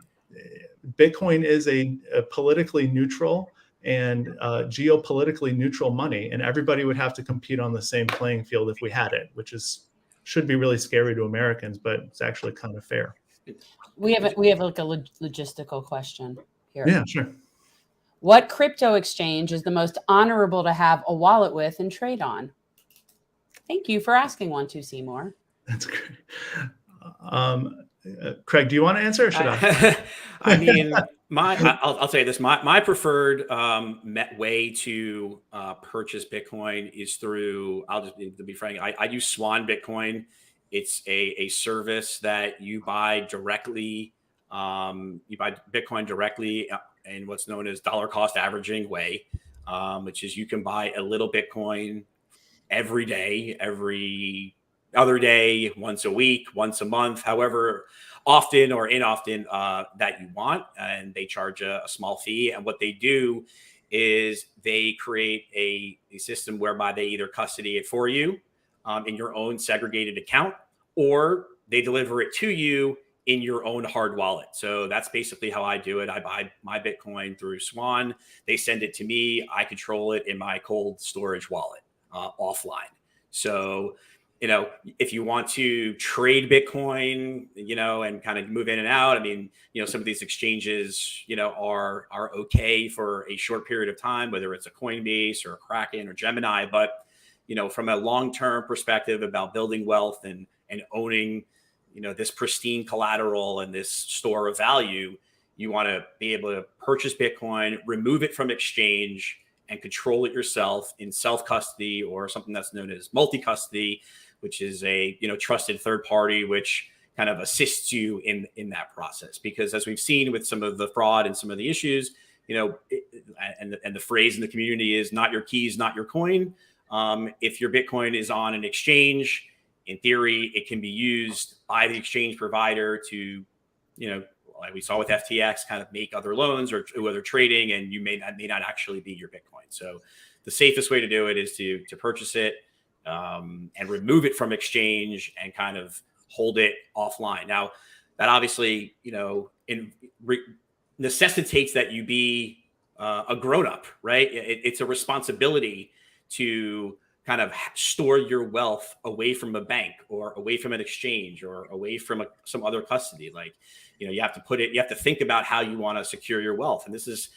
Bitcoin is a politically neutral and geopolitically neutral money, and everybody would have to compete on the same playing field if we had it, which should be really scary to Americans, but it's actually kind of fair. We have like a logistical question here. Yeah, sure. What crypto exchange is the most honorable to have a wallet with and trade on? Thank you for asking 1-2 Seymour. That's great. Craig, do you want to answer, or should I? I mean, I'll tell you this. My preferred way to purchase Bitcoin is through, I'll just to be frank, I use Swan Bitcoin. It's a service that you buy directly. You buy Bitcoin directly in what's known as dollar cost averaging way, which is you can buy a little Bitcoin every day, every other day, once a week, once a month, however often or inoften that you want. And they charge a small fee. And what they do is they create a system whereby they either custody it for you in your own segregated account, or they deliver it to you in your own hard wallet. So that's basically how I do it. I buy my Bitcoin through Swan. They send it to me. I control it in my cold storage wallet offline. So, if you want to trade Bitcoin, and kind of move in and out, I mean, some of these exchanges, are okay for a short period of time, whether it's a Coinbase or a Kraken or Gemini. But, from a long-term perspective about building wealth and owning, this pristine collateral and this store of value, you want to be able to purchase Bitcoin, remove it from exchange, and control it yourself in self-custody, or something that's known as multi-custody, which is a trusted third party which kind of assists you in that process. Because as we've seen with some of the fraud and some of the issues, and the phrase in the community is "not your keys, not your coin." If your Bitcoin is on an exchange, in theory, it can be used by the exchange provider to, like we saw with FTX, kind of make other loans or other trading, and you may not actually be your Bitcoin. So the safest way to do it is to purchase it and remove it from exchange and kind of hold it offline. Now, that obviously, necessitates that you be a grown-up, right? It's a responsibility to kind of store your wealth away from a bank or away from an exchange or away from some other custody. Like, you have to think about how you want to secure your wealth. And this is,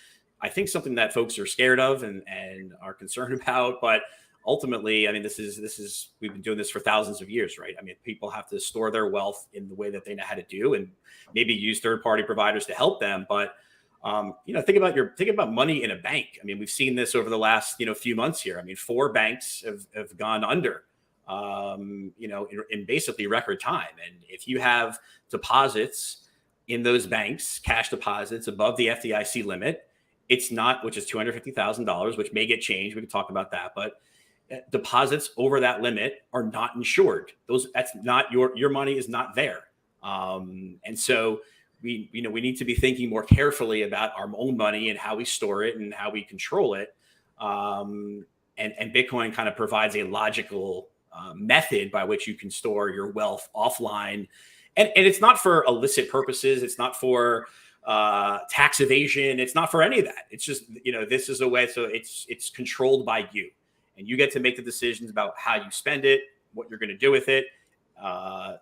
I think, something that folks are scared of and are concerned about. But ultimately, I mean, this is we've been doing this for thousands of years, right? I mean, people have to store their wealth in the way that they know how to do, and maybe use third-party providers to help them. But think about money in a bank. I mean, we've seen this over the last, few months here. I mean, 4 banks have gone under, in basically record time. And if you have deposits in those banks, cash deposits above the FDIC limit, it's not, which is $250,000, which may get changed. We can talk about that, but deposits over that limit are not insured. That's not your money is not there. And so we need to be thinking more carefully about our own money and how we store it and how we control it. And Bitcoin kind of provides a logical method by which you can store your wealth offline. And it's not for illicit purposes. It's not for tax evasion. It's not for any of that. It's just, this is a way. So it's controlled by you, and you get to make the decisions about how you spend it, what you're going to do with it.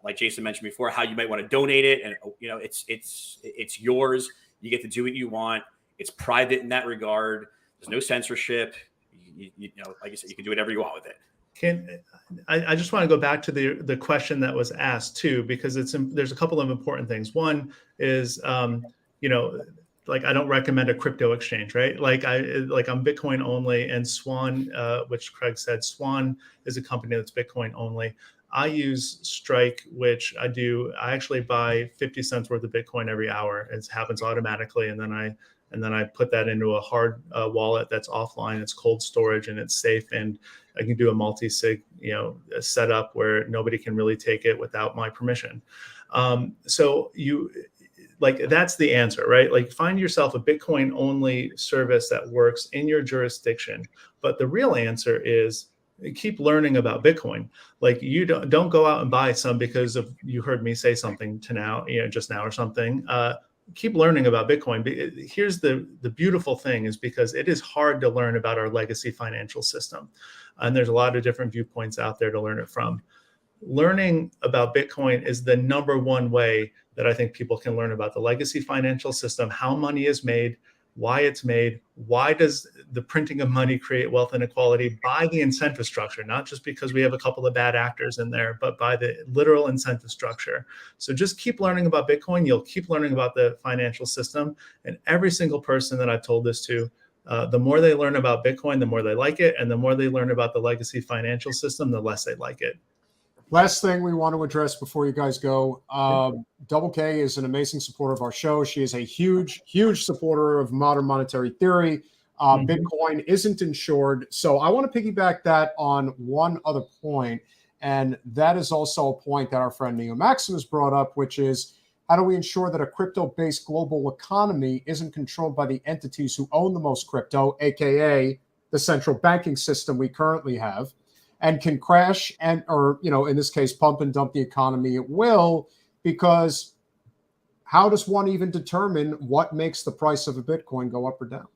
Like Jason mentioned before, how you might want to donate it. And, it's yours. You get to do what you want. It's private in that regard. There's no censorship. Like I said, you can do whatever you want with it. I just want to go back to the question that was asked too, because there's a couple of important things. One is, like I don't recommend a crypto exchange, right? Like I'm Bitcoin only, and Swan, which Craig said, Swan is a company that's Bitcoin only. I use Strike, which I actually buy 50 cents worth of Bitcoin every hour. It happens automatically, and then I put that into a hard wallet that's offline. It's cold storage and it's safe, and I can do a multi-sig, setup where nobody can really take it without my permission. So that's the answer, right? Like, find yourself a Bitcoin only service that works in your jurisdiction. But the real answer is keep learning about Bitcoin. Like, you don't go out and buy some because of you heard me say something just now or something. Keep learning about Bitcoin. Here's the beautiful thing is because it is hard to learn about our legacy financial system. And there's a lot of different viewpoints out there to learn it from. Learning about Bitcoin is the number one way that I think people can learn about the legacy financial system, how money is made, why it's made, why does the printing of money create wealth inequality, by the incentive structure, not just because we have a couple of bad actors in there, but by the literal incentive structure. So just keep learning about Bitcoin. You'll keep learning about the financial system. And every single person that I've told this to, the more they learn about Bitcoin, the more they like it. And the more they learn about the legacy financial system, the less they like it. Last thing we want to address before you guys go, Double K is an amazing supporter of our show. She is a huge, huge supporter of modern monetary theory. Bitcoin isn't insured. So I want to piggyback that on one other point. And that is also a point that our friend Neo Maximus brought up, which is how do we ensure that a crypto-based global economy isn't controlled by the entities who own the most crypto, aka the central banking system we currently have, and can crash or in this case, pump and dump the economy at will, because how does one even determine what makes the price of a Bitcoin go up or down?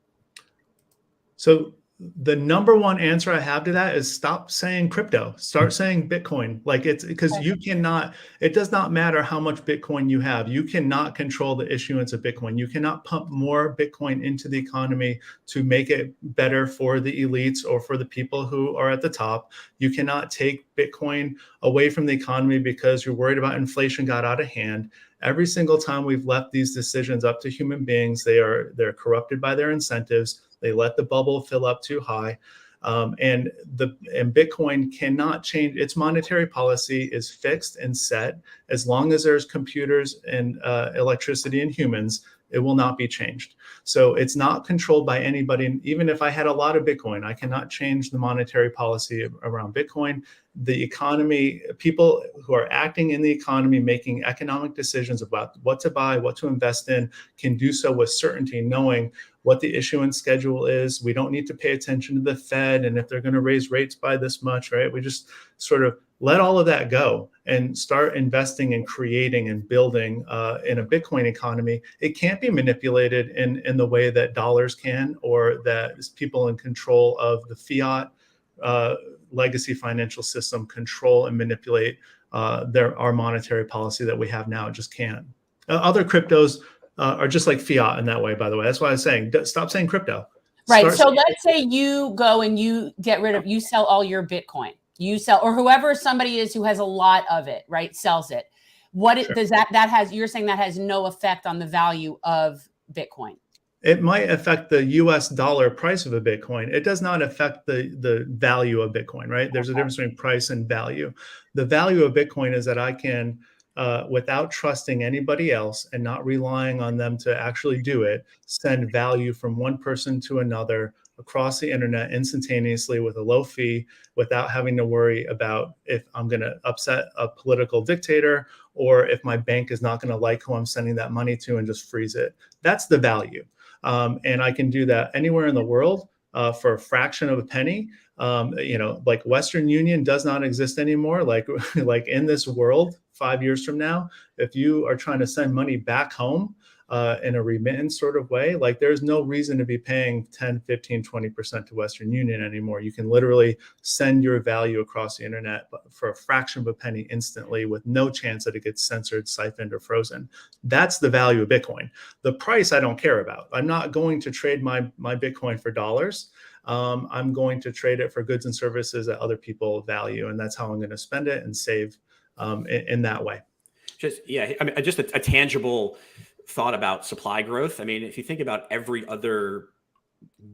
So the number one answer I have to that is stop saying crypto, start saying Bitcoin. Like, it's because it does not matter how much Bitcoin you have. You cannot control the issuance of Bitcoin. You cannot pump more Bitcoin into the economy to make it better for the elites or for the people who are at the top. You cannot take Bitcoin away from the economy because you're worried about inflation got out of hand. Every single time we've left these decisions up to human beings, they're corrupted by their incentives. They let the bubble fill up too high. And Bitcoin cannot change. Its monetary policy is fixed and set. As long as there's computers and electricity and humans, it will not be changed. So it's not controlled by anybody. And even if I had a lot of Bitcoin, I cannot change the monetary policy around Bitcoin. The economy, people who are acting in the economy, making economic decisions about what to buy, what to invest in, can do so with certainty, knowing what the issuance schedule is. We don't need to pay attention to the Fed and if they're going to raise rates by this much, right? We just sort of let all of that go and start investing and creating and building in a Bitcoin economy. It can't be manipulated in the way that dollars can, or that people in control of the fiat legacy financial system control and manipulate our monetary policy that we have now. It just can't. Other cryptos are just like fiat in that way, by the way. That's why I was saying, stop saying crypto. Right. So let's say you go and you you sell all your Bitcoin. You sell, or whoever somebody is who has a lot of it, right, sells it. Does that has, you're saying that has no effect on the value of Bitcoin? It might affect the US dollar price of a Bitcoin. It does not affect the value of Bitcoin, right? There's a difference between price and value. The value of Bitcoin is that I can without trusting anybody else and not relying on them to actually do it, send value from one person to another across the internet instantaneously with a low fee, without having to worry about if I'm going to upset a political dictator or if my bank is not going to like who I'm sending that money to and just freeze it. That's the value. And I can do that anywhere in the world for a fraction of a penny. Like Western Union does not exist anymore. Like in this world, 5 years from now, if you are trying to send money back home in a remittance sort of way, like there's no reason to be paying 10, 15, 20% to Western Union anymore. You can literally send your value across the internet for a fraction of a penny instantly with no chance that it gets censored, siphoned, or frozen. That's the value of Bitcoin. The price I don't care about. I'm not going to trade my Bitcoin for dollars. I'm going to trade it for goods and services that other people value. And that's how I'm going to spend it and save in that way. Just a tangible thought about supply growth. I mean, if you think about every other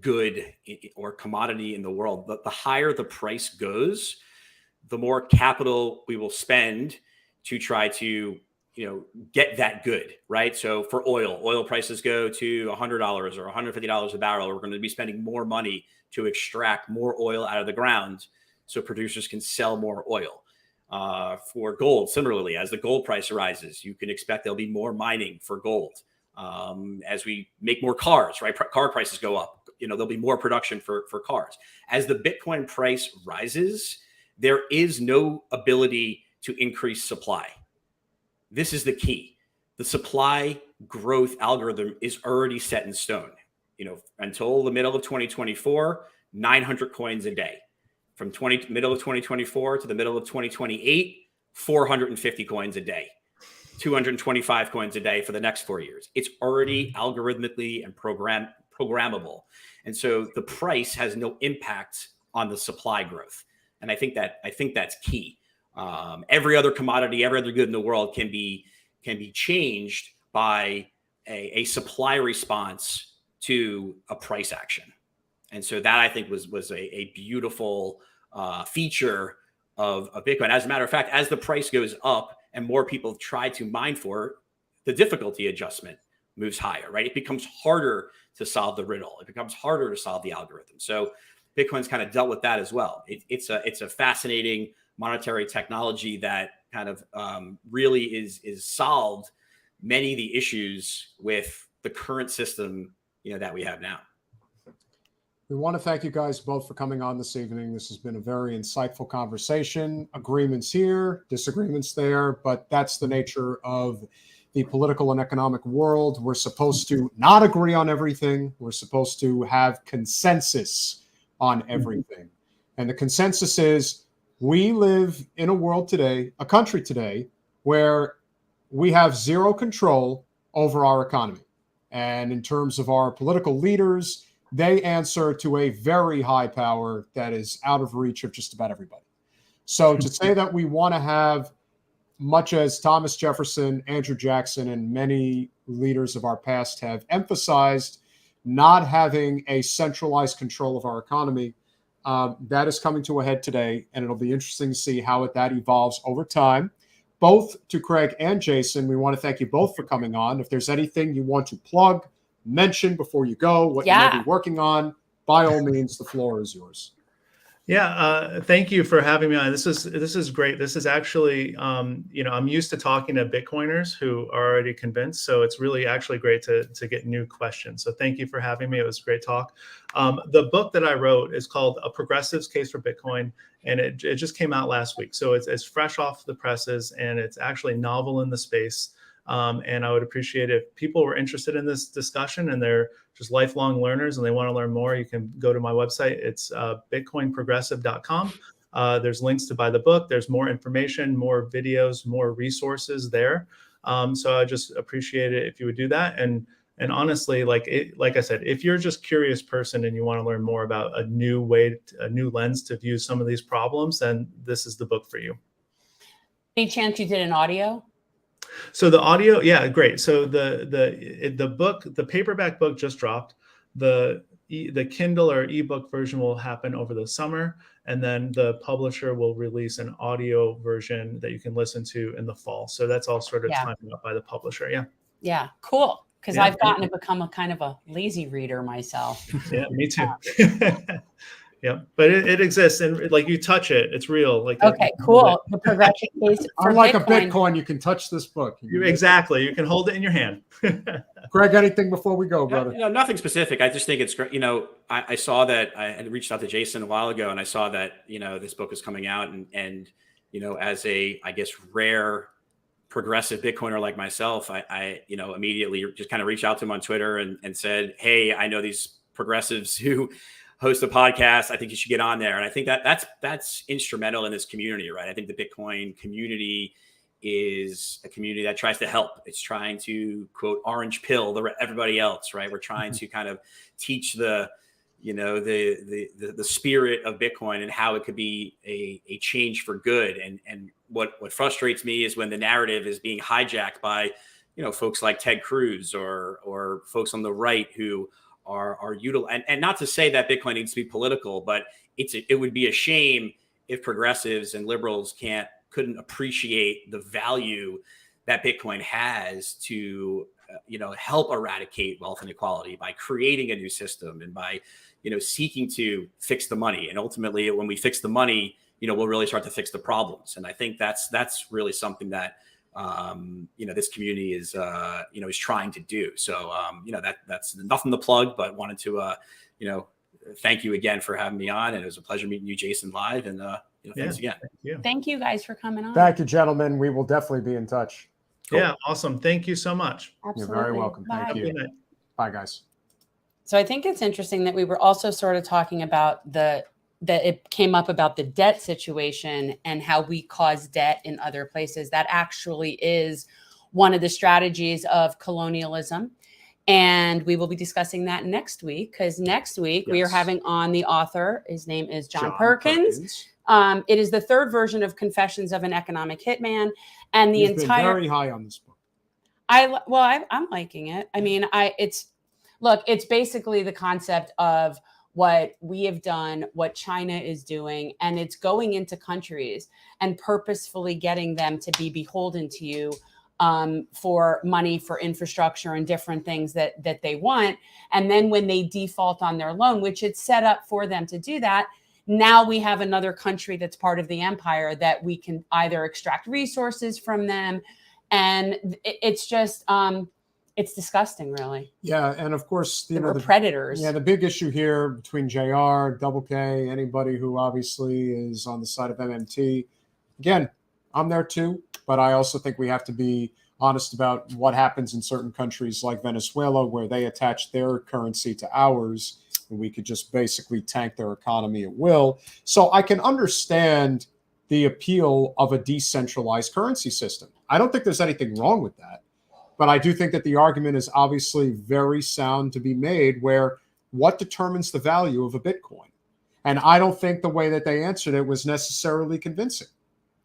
good or commodity in the world, the higher the price goes, the more capital we will spend to try to, get that good, right? So for oil prices go to $100 or $150 a barrel. We're going to be spending more money to extract more oil out of the ground so producers can sell more oil. For gold, similarly, as the gold price rises, you can expect there'll be more mining for gold. As we make more cars, right? Car prices go up. There'll be more production for cars. As the Bitcoin price rises, there is no ability to increase supply. This is the key. The supply growth algorithm is already set in stone. Until the middle of 2024, 900 coins a day. From middle of 2024 to the middle of 2028, 450 coins a day, 225 coins a day for the next 4 years. It's already algorithmically and programmable. And so the price has no impact on the supply growth. And I think that's key. Every other commodity, every other good in the world can be changed by a supply response to a price action. And so that I think was a beautiful feature of Bitcoin. As a matter of fact, as the price goes up and more people try to mine for it, the difficulty adjustment moves higher, right? It becomes harder to solve the riddle. It becomes harder to solve the algorithm. So Bitcoin's kind of dealt with that as well. It's a fascinating monetary technology that kind of really is solved many of the issues with the current system, that we have now. We want to thank you guys both for coming on this evening. This has been a very insightful conversation. Agreements here, disagreements there, but that's the nature of the political and economic world. We're supposed to not agree on everything. We're supposed to have consensus on everything. And the consensus is we live in a world today, a country today, where we have zero control over our economy. And in terms of our political leaders, they answer to a very high power that is out of reach of just about everybody. So to say that we want to have, much as Thomas Jefferson, Andrew Jackson, and many leaders of our past have emphasized, not having a centralized control of our economy, that is coming to a head today. And it'll be interesting to see how that evolves over time. Both to Craig and Jason, we want to thank you both for coming on. If there's anything you want to plug, mention before you go, what you may be working on, by all means, the floor is yours. Yeah, thank you for having me on. This is great. This is actually, I'm used to talking to Bitcoiners who are already convinced. So it's really actually great to get new questions. So thank you for having me. It was a great talk. The book that I wrote is called A Progressive's Case for Bitcoin, and it just came out last week. So it's fresh off the presses, and it's actually novel in the space. And I would appreciate it if people were interested in this discussion and they're just lifelong learners and they want to learn more. You can go to my website. It's bitcoinprogressive.com. There's links to buy the book. There's more information, more videos, more resources there. So I just appreciate it if you would do that. And honestly, like I said, if you're just a curious person and you want to learn more about a new lens to view some of these problems, then this is the book for you. Any chance you did an audio? So the audio, yeah, great. So the book, the paperback book just dropped. The the Kindle or ebook version will happen over the summer, and then the publisher will release an audio version that you can listen to in the fall. So that's all sort of Yeah. timed up by the publisher. Yeah. Yeah. Cool. Because Yeah. I've gotten to become a kind of a lazy reader myself. Yeah, me too. Yeah, but it exists, and like you touch it, it's real. Like Okay, cool. The progression case for Unlike Bitcoin. a Bitcoin, you can touch this book. Exactly. You can hold it in your hand. Greg, anything before we go, brother? Nothing specific. I just think it's great. I saw that I had reached out to Jason a while ago, and I saw that, this book is coming out, and as a, I guess, rare progressive Bitcoiner like myself, I immediately just kind of reached out to him on Twitter and said, hey, I know these progressives who host a podcast. I think you should get on there. And I think that's instrumental in this community, right? I think the Bitcoin community is a community that tries to help. It's trying to, quote, orange pill everybody else, right? We're trying to kind of teach the spirit of Bitcoin and how it could be a change for good. And what frustrates me is when the narrative is being hijacked by, folks like Ted Cruz or folks on the right who are utilizing, and not to say that Bitcoin needs to be political, but it would be a shame if progressives and liberals couldn't appreciate the value that Bitcoin has to help eradicate wealth inequality by creating a new system and by seeking to fix the money. And ultimately, when we fix the money, we'll really start to fix the problems. And I think that's really something that this community is trying to do. So that's nothing to plug, but wanted to thank you again for having me on, and it was a pleasure meeting you, Jason, live. And thanks again. Thank you guys for coming on. Thank you, gentlemen. We will definitely be in touch. Cool. Yeah, awesome. Thank you so much. Absolutely. You're very welcome. Bye. Thank you. Bye, guys. So I think it's interesting that we were also sort of talking about that it came up about the debt situation and how we cause debt in other places. That actually is one of the strategies of colonialism. And we will be discussing that next week, because next week we are having on the author. His name is John Perkins. It is the third version of Confessions of an Economic Hitman. And the He's been very high on this book. I'm liking it. I mean, it's basically the concept of what we have done, what China is doing, and it's going into countries and purposefully getting them to be beholden to you for money, for infrastructure and different things that they want. And then when they default on their loan, which it's set up for them to do that, now we have another country that's part of the empire that we can either extract resources from them. And it's just, it's disgusting, really. Yeah. And of course, we're predators. Yeah. The big issue here between JR, Double K, anybody who obviously is on the side of MMT, again, I'm there too, but I also think we have to be honest about what happens in certain countries like Venezuela, where they attach their currency to ours, and we could just basically tank their economy at will. So I can understand the appeal of a decentralized currency system. I don't think there's anything wrong with that, but I do think that the argument is obviously very sound to be made, where what determines the value of a Bitcoin? And I don't think the way that they answered it was necessarily convincing.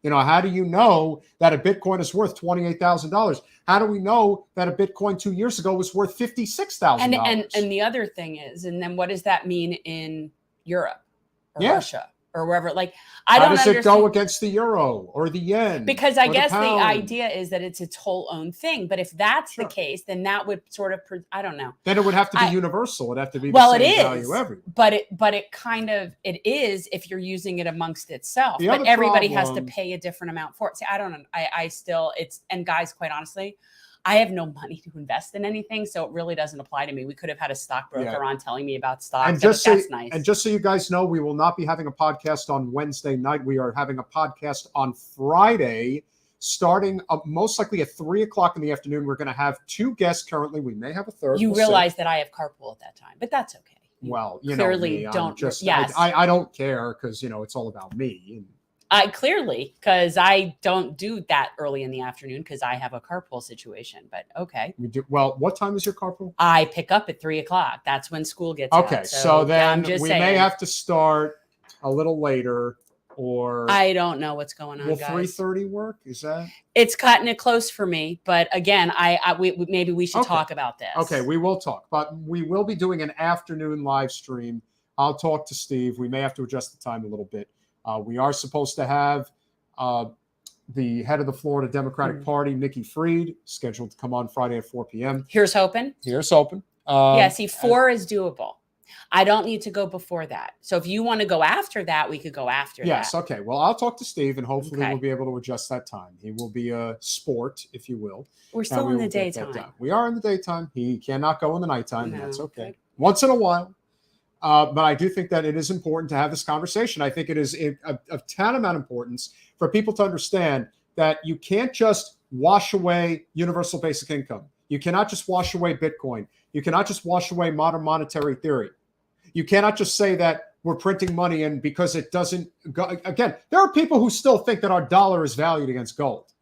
How do you know that a Bitcoin is worth $28,000? How do we know that a Bitcoin 2 years ago was worth $56,000? And the other thing is, and then what does that mean in Europe or Russia or wherever? Like, I don't understand. How does it go against the euro or the yen? Because I guess the idea is that it's its whole own thing. But if that's the case, then that would sort of, I don't know. Then it would have to be universal. It'd have to be the same value everywhere. But it is if you're using it amongst itself. But everybody has to pay a different amount for it. See, I don't know. And guys, quite honestly, I have no money to invest in anything, so it really doesn't apply to me. We could have had a stockbroker on telling me about stocks. And that's nice. And just so you guys know, we will not be having a podcast on Wednesday night. We are having a podcast on Friday, starting most likely at 3:00 in the afternoon. We're going to have two guests currently. We may have a third. You realize that I have carpool at that time, but that's okay. Well, clearly don't. Yes, I don't care because it's all about me. Because I don't do that early in the afternoon because I have a carpool situation. But okay. We do. Well, what time is your carpool? I pick up at 3:00. That's when school gets out. Okay, so then we may have to start a little later Or I don't know what's going on, will guys. 3:30 work? Is that? It's cutting it close for me, but again, maybe we should talk about this. Okay, we will talk, but we will be doing an afternoon live stream. I'll talk to Steve. We may have to adjust the time a little bit. We are supposed to have the head of the Florida Democratic Party, Nikki Fried, scheduled to come on Friday at 4 p.m. Here's hoping. Here's hoping. Yeah, see, 4 is doable. I don't need to go before that. So if you want to go after that, we could go after that. Yes, okay. Well, I'll talk to Steve, and hopefully we'll be able to adjust that time. He will be a sport, if you will. We're still in the daytime. We are in the daytime. He cannot go in the nighttime, and that's okay. Once in a while. But I do think that it is important to have this conversation. I think it is of tantamount importance for people to understand that you can't just wash away universal basic income. You cannot just wash away Bitcoin. You cannot just wash away modern monetary theory. You cannot just say that we're printing money and because it doesn't go. Again, there are people who still think that our dollar is valued against gold.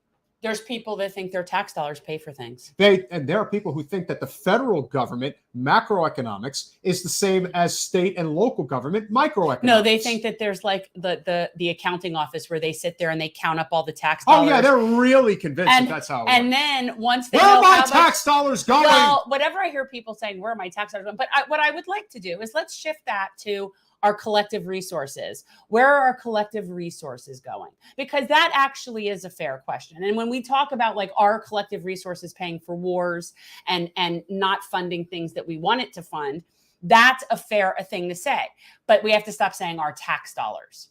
There's people that think their tax dollars pay for things. And there are people who think that the federal government, macroeconomics, is the same as state and local government, microeconomics. No, they think that there's like the accounting office where they sit there and they count up all the tax dollars. Oh yeah, they're really convinced that that's how it works. And then once they where know are my how tax dollars going? Well, whatever I hear people saying, where are my tax dollars going? But what I would like to do is let's shift that to our collective resources. Where are our collective resources going? Because that actually is a fair question. And when we talk about like our collective resources paying for wars and not funding things that we want it to fund, that's a thing to say. But we have to stop saying our tax dollars.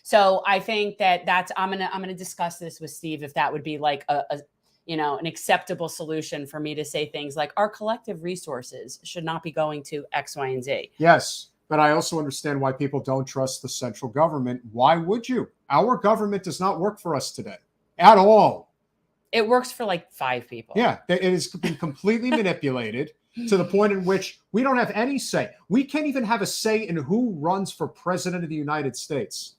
So I think that's I'm gonna discuss this with Steve if that would be like an acceptable solution for me to say things like our collective resources should not be going to X, Y, and Z. Yes. But I also understand why people don't trust the central government. Why would you? Our government does not work for us today at all. It works for like 5 people. Yeah, it has been completely manipulated to the point in which we don't have any say. We can't even have a say in who runs for president of the United States.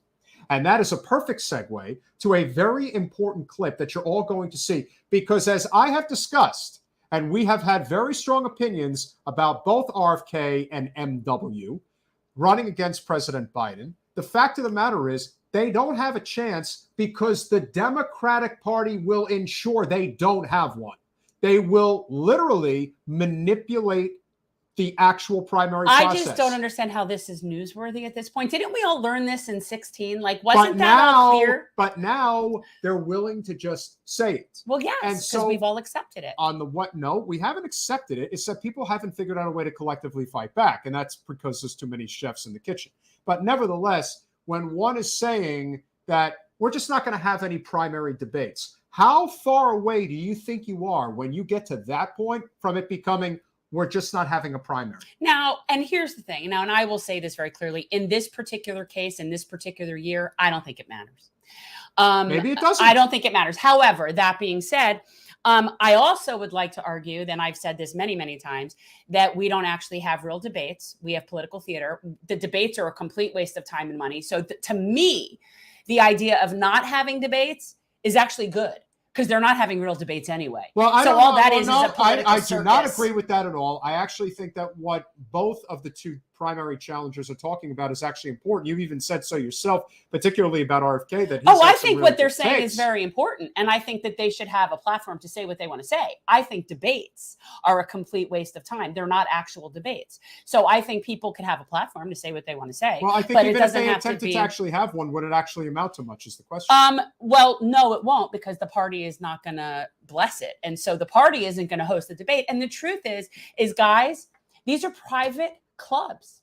And that is a perfect segue to a very important clip that you're all going to see. Because as I have discussed, and we have had very strong opinions about both RFK and MW, running against President Biden, the fact of the matter is they don't have a chance because the Democratic Party will ensure they don't have one. They will literally manipulate the actual primary process. I just don't understand how this is newsworthy at this point. Didn't we all learn this in 2016? Like, wasn't that all clear? But now they're willing to just say it. Well, yes, because we've all accepted it. On the what? No, we haven't accepted it. It's that people haven't figured out a way to collectively fight back. And that's because there's too many chefs in the kitchen. But nevertheless, when one is saying that we're just not going to have any primary debates, how far away do you think you are when you get to that point from it becoming we're just not having a primary? Now, and here's the thing. Now, and I will say this very clearly. In this particular case, in this particular year, I don't think it matters. Maybe it doesn't. I don't think it matters. However, that being said, I also would like to argue, then I've said this many, many times, that we don't actually have real debates. We have political theater. The debates are a complete waste of time and money. So to me, the idea of not having debates is actually good, because they're not having real debates anyway. Well, is a political I do circus. not agree with that at all. I actually think that what both of the two primary challengers are talking about is actually important. You even said so yourself, particularly about RFK. That I think what they're saying is very important, and I think that they should have a platform to say what they want to say. I think debates are a complete waste of time. They're not actual debates. So I think people could have a platform to say what they want to say. Well, I think even if they attempted to actually have one, would it actually amount to much is the question. Well, no, it won't, because the party is not going to bless it. And so the party isn't going to host the debate. And the truth is guys, these are private clubs.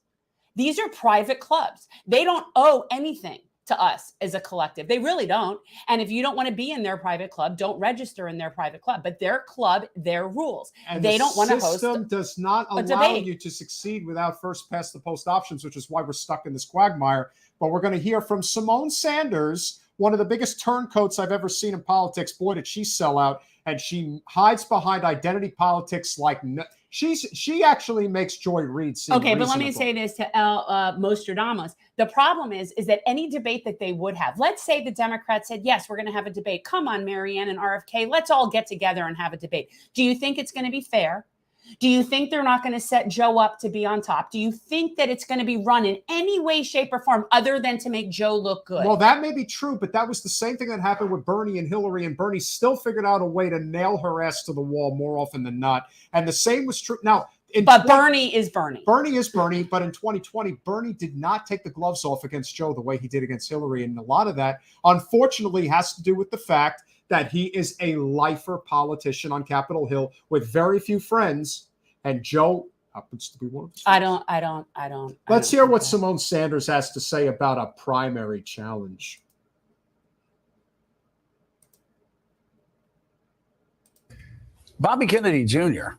These are private clubs. They don't owe anything to us as a collective. They really don't. And if you don't want to be in their private club, don't register in their private club. But their club, their rules. And they don't want to host. The system does not allow you to succeed without first past the post options, which is why we're stuck in this quagmire. But we're going to hear from Simone Sanders, one of the biggest turncoats I've ever seen in politics. Boy, did she sell out. And she hides behind identity politics like she actually makes Joy Reid seem okay, reasonable. but let me say this to Mostradamus. The problem is that any debate that they would have, let's say the Democrats said, yes, we're going to have a debate. Come on, Marianne and RFK, let's all get together and have a debate. Do you think it's going to be fair? Do you think they're not going to set Joe up to be on top? Do you think that it's going to be run in any way, shape, or form other than to make Joe look good? Well, that may be true, but that was the same thing that happened with Bernie and Hillary, and Bernie still figured out a way to nail her ass to the wall more often than not. And the same was true. Now, Bernie is Bernie. Bernie is Bernie, but in 2020, Bernie did not take the gloves off against Joe the way he did against Hillary. And a lot of that, unfortunately, has to do with the fact that he is a lifer politician on Capitol Hill with very few friends. And Joe happens to be one of them. I don't. Let's hear what Simone Sanders has to say about a primary challenge. Bobby Kennedy Jr.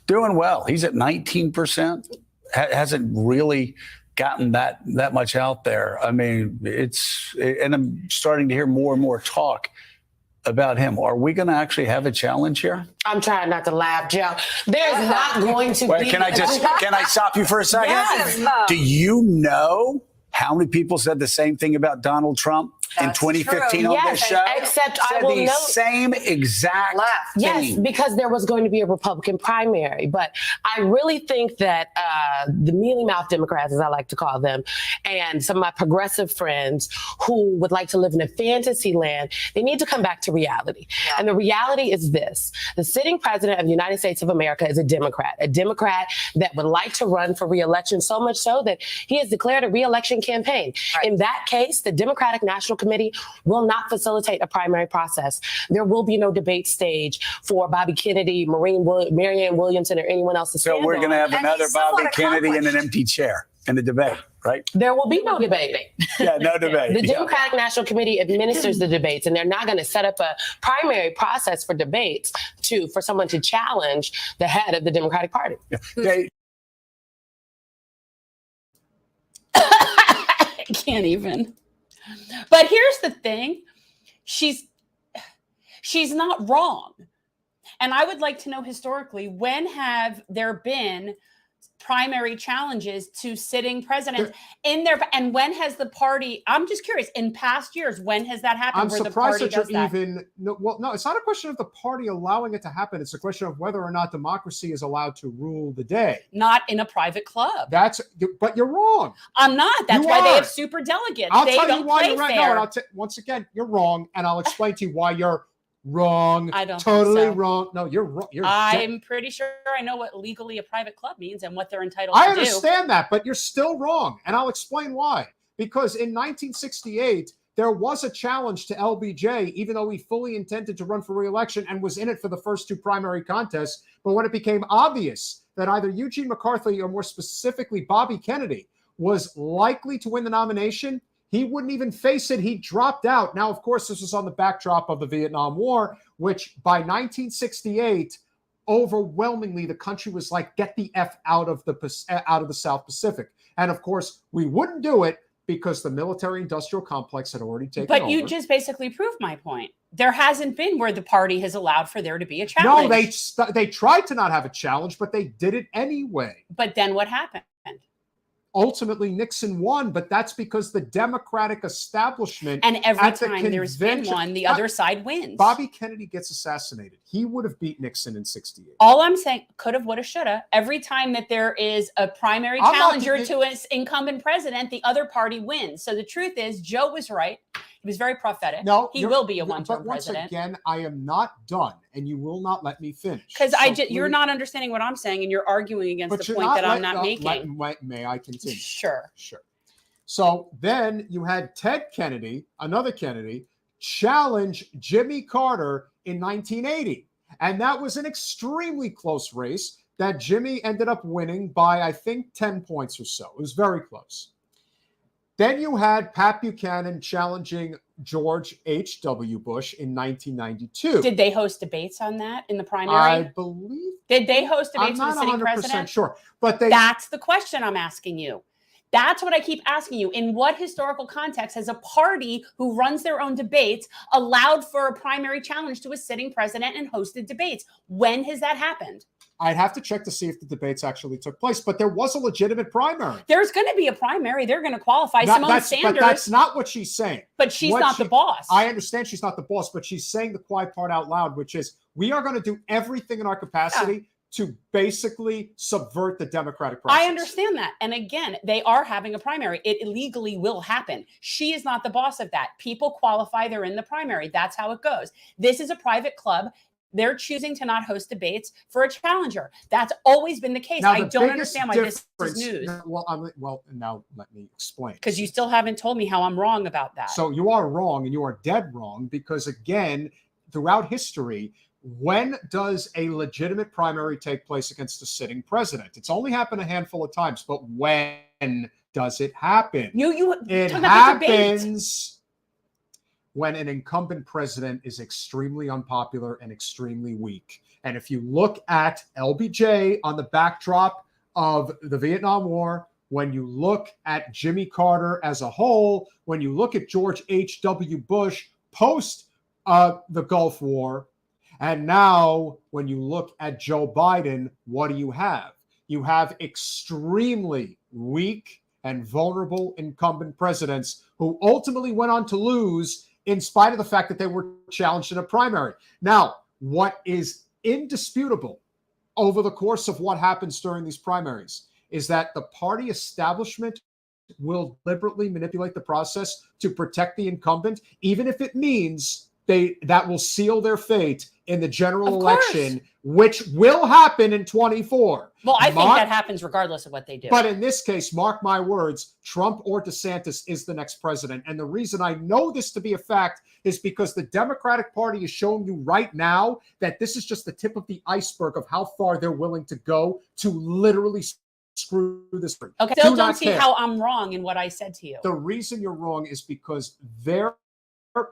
doing well. He's at 19%. Hasn't really gotten that much out there. I mean, and I'm starting to hear more and more talk about him. Are we going to actually have a challenge here? I'm trying not to laugh, Joe. There's not going to be. Can I stop you for a second? Yes. Do you know how many people said the same thing about Donald Trump in 2015 true. on Yes, this show? except said I will the note, same exact thing. Yes, because there was going to be a Republican primary. But I really think that the mealy-mouthed Democrats, as I like to call them, and some of my progressive friends who would like to live in a fantasy land, they need to come back to reality. Yeah. And the reality is this. The sitting president of the United States of America is a Democrat that would like to run for re-election, so much so that he has declared a re-election campaign. Right. In that case, the Democratic National Committee will not facilitate a primary process. There will be no debate stage for Bobby Kennedy, Marianne Williamson, or anyone else to stand on. So we're going to have another Bobby Kennedy in an empty chair in the debate, right? There will be no debate. Yeah, no debate. The Democratic National Committee administers the debates, and they're not going to set up a primary process for debates for someone to challenge the head of the Democratic Party. Yeah. I can't even. But here's the thing. She's not wrong. And I would like to know historically, when have there been primary challenges to sitting presidents in there? And when has the party, I'm just curious, in past years, when has that happened? I'm surprised that you're even, no, it's not a question of the party allowing it to happen. It's a question of whether or not democracy is allowed to rule the day. Not in a private club. But you're wrong. I'm not. That's why they have super delegates. I'll they tell don't you why play you're right. fair. No, once again, you're wrong. And I'll explain to you why you're wrong. I don't totally think so. wrong. No, you're wrong. I'm pretty sure I know what legally a private club means and what they're entitled to do. I understand that, but you're still wrong. And I'll explain why. Because in 1968, there was a challenge to LBJ, even though he fully intended to run for re-election and was in it for the first two primary contests. But when it became obvious that either Eugene McCarthy or more specifically Bobby Kennedy was likely to win the nomination, he wouldn't even face it. He dropped out. Now, of course, this was on the backdrop of the Vietnam War, which by 1968, overwhelmingly, the country was like, get the F out of the South Pacific. And of course, we wouldn't do it because the military-industrial complex had already taken over. But you just basically proved my point. There hasn't been where the party has allowed for there to be a challenge. No, they tried to not have a challenge, but they did it anyway. But then what happened? Ultimately, Nixon won, but that's because the Democratic establishment. And every time there's been one, the other side wins. Bobby Kennedy gets assassinated. He would have beat Nixon in 68. All I'm saying, could have, would have, should have. Every time that there is a primary challenger to an incumbent president, the other party wins. So the truth is, Joe was right. He was very prophetic. No, he will be a one-term president. Once again, I am not done, and you will not let me finish. Because you're not understanding what I'm saying, and you're arguing against the point that I'm not making. May I continue? Sure. So then you had Ted Kennedy, another Kennedy, challenge Jimmy Carter in 1980. And that was an extremely close race that Jimmy ended up winning by, I think, 10 points or so. It was very close. Then you had Pat Buchanan challenging George H.W. Bush in 1992. Did they host debates on that in the primary? I believe. Did they host debates with the sitting president? I'm not 100% sure. But that's the question I'm asking you. That's what I keep asking you. In what historical context has a party who runs their own debates allowed for a primary challenge to a sitting president and hosted debates? When has that happened? I'd have to check to see if the debates actually took place, but there was a legitimate primary. There's going to be a primary. They're going to qualify. Simone Sanders. But that's not what she's saying. But she's not the boss. I understand she's not the boss, but she's saying the quiet part out loud, which is we are going to do everything in our capacity to basically subvert the democratic process. I understand that. And again, they are having a primary. It illegally will happen. She is not the boss of that. People qualify, they're in the primary. That's how it goes. This is a private club. They're choosing to not host debates for a challenger. That's always been the case. Now, I don't understand why this is news. Well, now let me explain. Because you still haven't told me how I'm wrong about that. So you are wrong, and you are dead wrong, because again, throughout history, when does a legitimate primary take place against a sitting president? It's only happened a handful of times, but when does it happen? It happens when an incumbent president is extremely unpopular and extremely weak. And if you look at LBJ on the backdrop of the Vietnam War, when you look at Jimmy Carter as a whole, when you look at George H.W. Bush post the Gulf War, and now when you look at Joe Biden, what do you have? You have extremely weak and vulnerable incumbent presidents who ultimately went on to lose in spite of the fact that they were challenged in a primary. Now, what is indisputable over the course of what happens during these primaries is that the party establishment will deliberately manipulate the process to protect the incumbent, even if it means that will seal their fate in the general election, which will happen in 24. Well, I think that happens regardless of what they do. But in this case, mark my words, Trump or DeSantis is the next president. And the reason I know this to be a fact is because the Democratic Party is showing you right now that this is just the tip of the iceberg of how far they're willing to go to literally screw this. Okay, still don't see how I'm wrong in what I said to you. The reason you're wrong is because their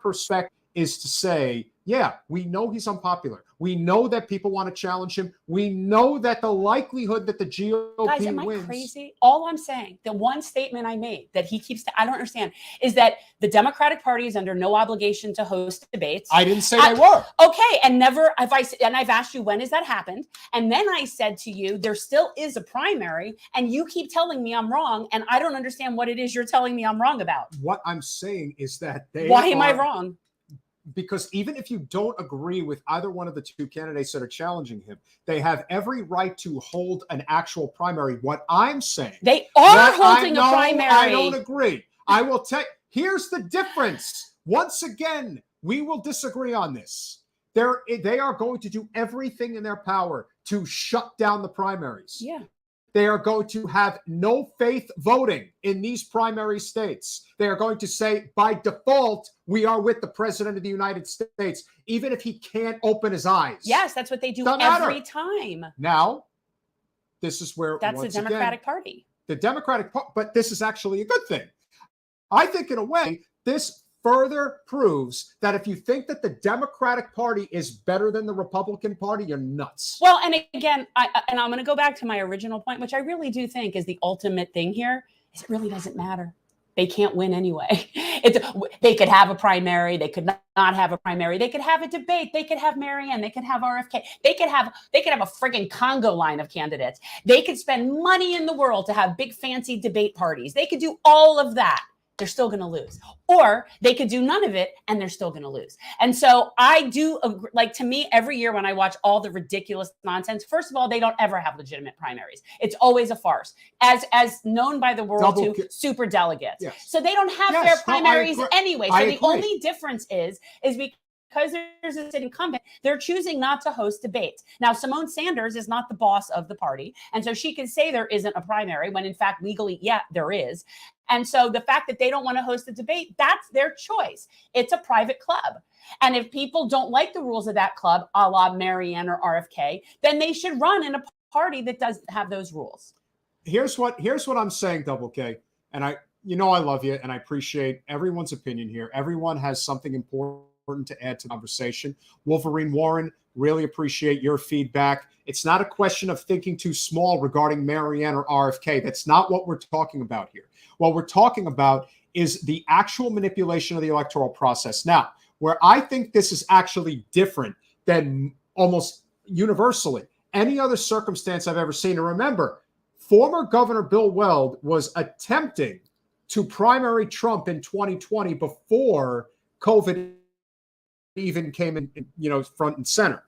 perspective is to say, yeah, we know he's unpopular. We know that people want to challenge him. We know that the likelihood that the GOP Guys, am wins. I crazy? All I'm saying, the one statement I made that he keeps, I don't understand, is that the Democratic Party is under no obligation to host debates. I didn't say they were. Okay, and I've asked you, when has that happened? And then I said to you, there still is a primary, and you keep telling me I'm wrong, and I don't understand what it is you're telling me I'm wrong about. What I'm saying is that Why am I wrong? Because even if you don't agree with either one of the two candidates that are challenging him, they have every right to hold an actual primary. What I'm saying, they are holding a primary. I don't agree. I will tell. Here's the difference. Once again, we will disagree on this. They are going to do everything in their power to shut down the primaries. Yeah. They are going to have no faith voting in these primary states. They are going to say, by default, we are with the president of the United States, even if he can't open his eyes. Yes, that's what they do every time. Now, this is where that's the Democratic Party. The Democratic Party, but this is actually a good thing. I think in a way, this further proves that if you think that the Democratic Party is better than the Republican Party, you're nuts. Well, and again, I'm going to go back to my original point, which I really do think is the ultimate thing here, is it really doesn't matter. They can't win anyway. They could have a primary. They could not have a primary. They could have a debate. They could have Marianne. They could have RFK. They could have a friggin' Congo line of candidates. They could spend money in the world to have big fancy debate parties. They could do all of that. They're still going to lose. Or they could do none of it and they're still going to lose. And so I do agree, like, to me, every year when I watch all the ridiculous nonsense, first of all, they don't ever have legitimate primaries. It's always a farce, as known by the world to super delegates. Yes. So they don't have their primaries anyway. So the only difference is because there's a sitting incumbent, they're choosing not to host debates. Now, Simone Sanders is not the boss of the party. And so she can say there isn't a primary when in fact, legally, yeah, there is. And so the fact that they don't want to host a debate, that's their choice. It's a private club. And if people don't like the rules of that club, a la Marianne or RFK, then they should run in a party that doesn't have those rules. Here's what I'm saying, Double K. And I love you and I appreciate everyone's opinion here. Everyone has something important to add to the conversation. Wolverine Warren, really appreciate your feedback. It's not a question of thinking too small regarding Marianne or RFK. That's not what we're talking about here. What we're talking about is the actual manipulation of the electoral process. Now, where I think this is actually different than almost universally any other circumstance I've ever seen. And remember, former Governor Bill Weld was attempting to primary Trump in 2020 before COVID even came in, front and center.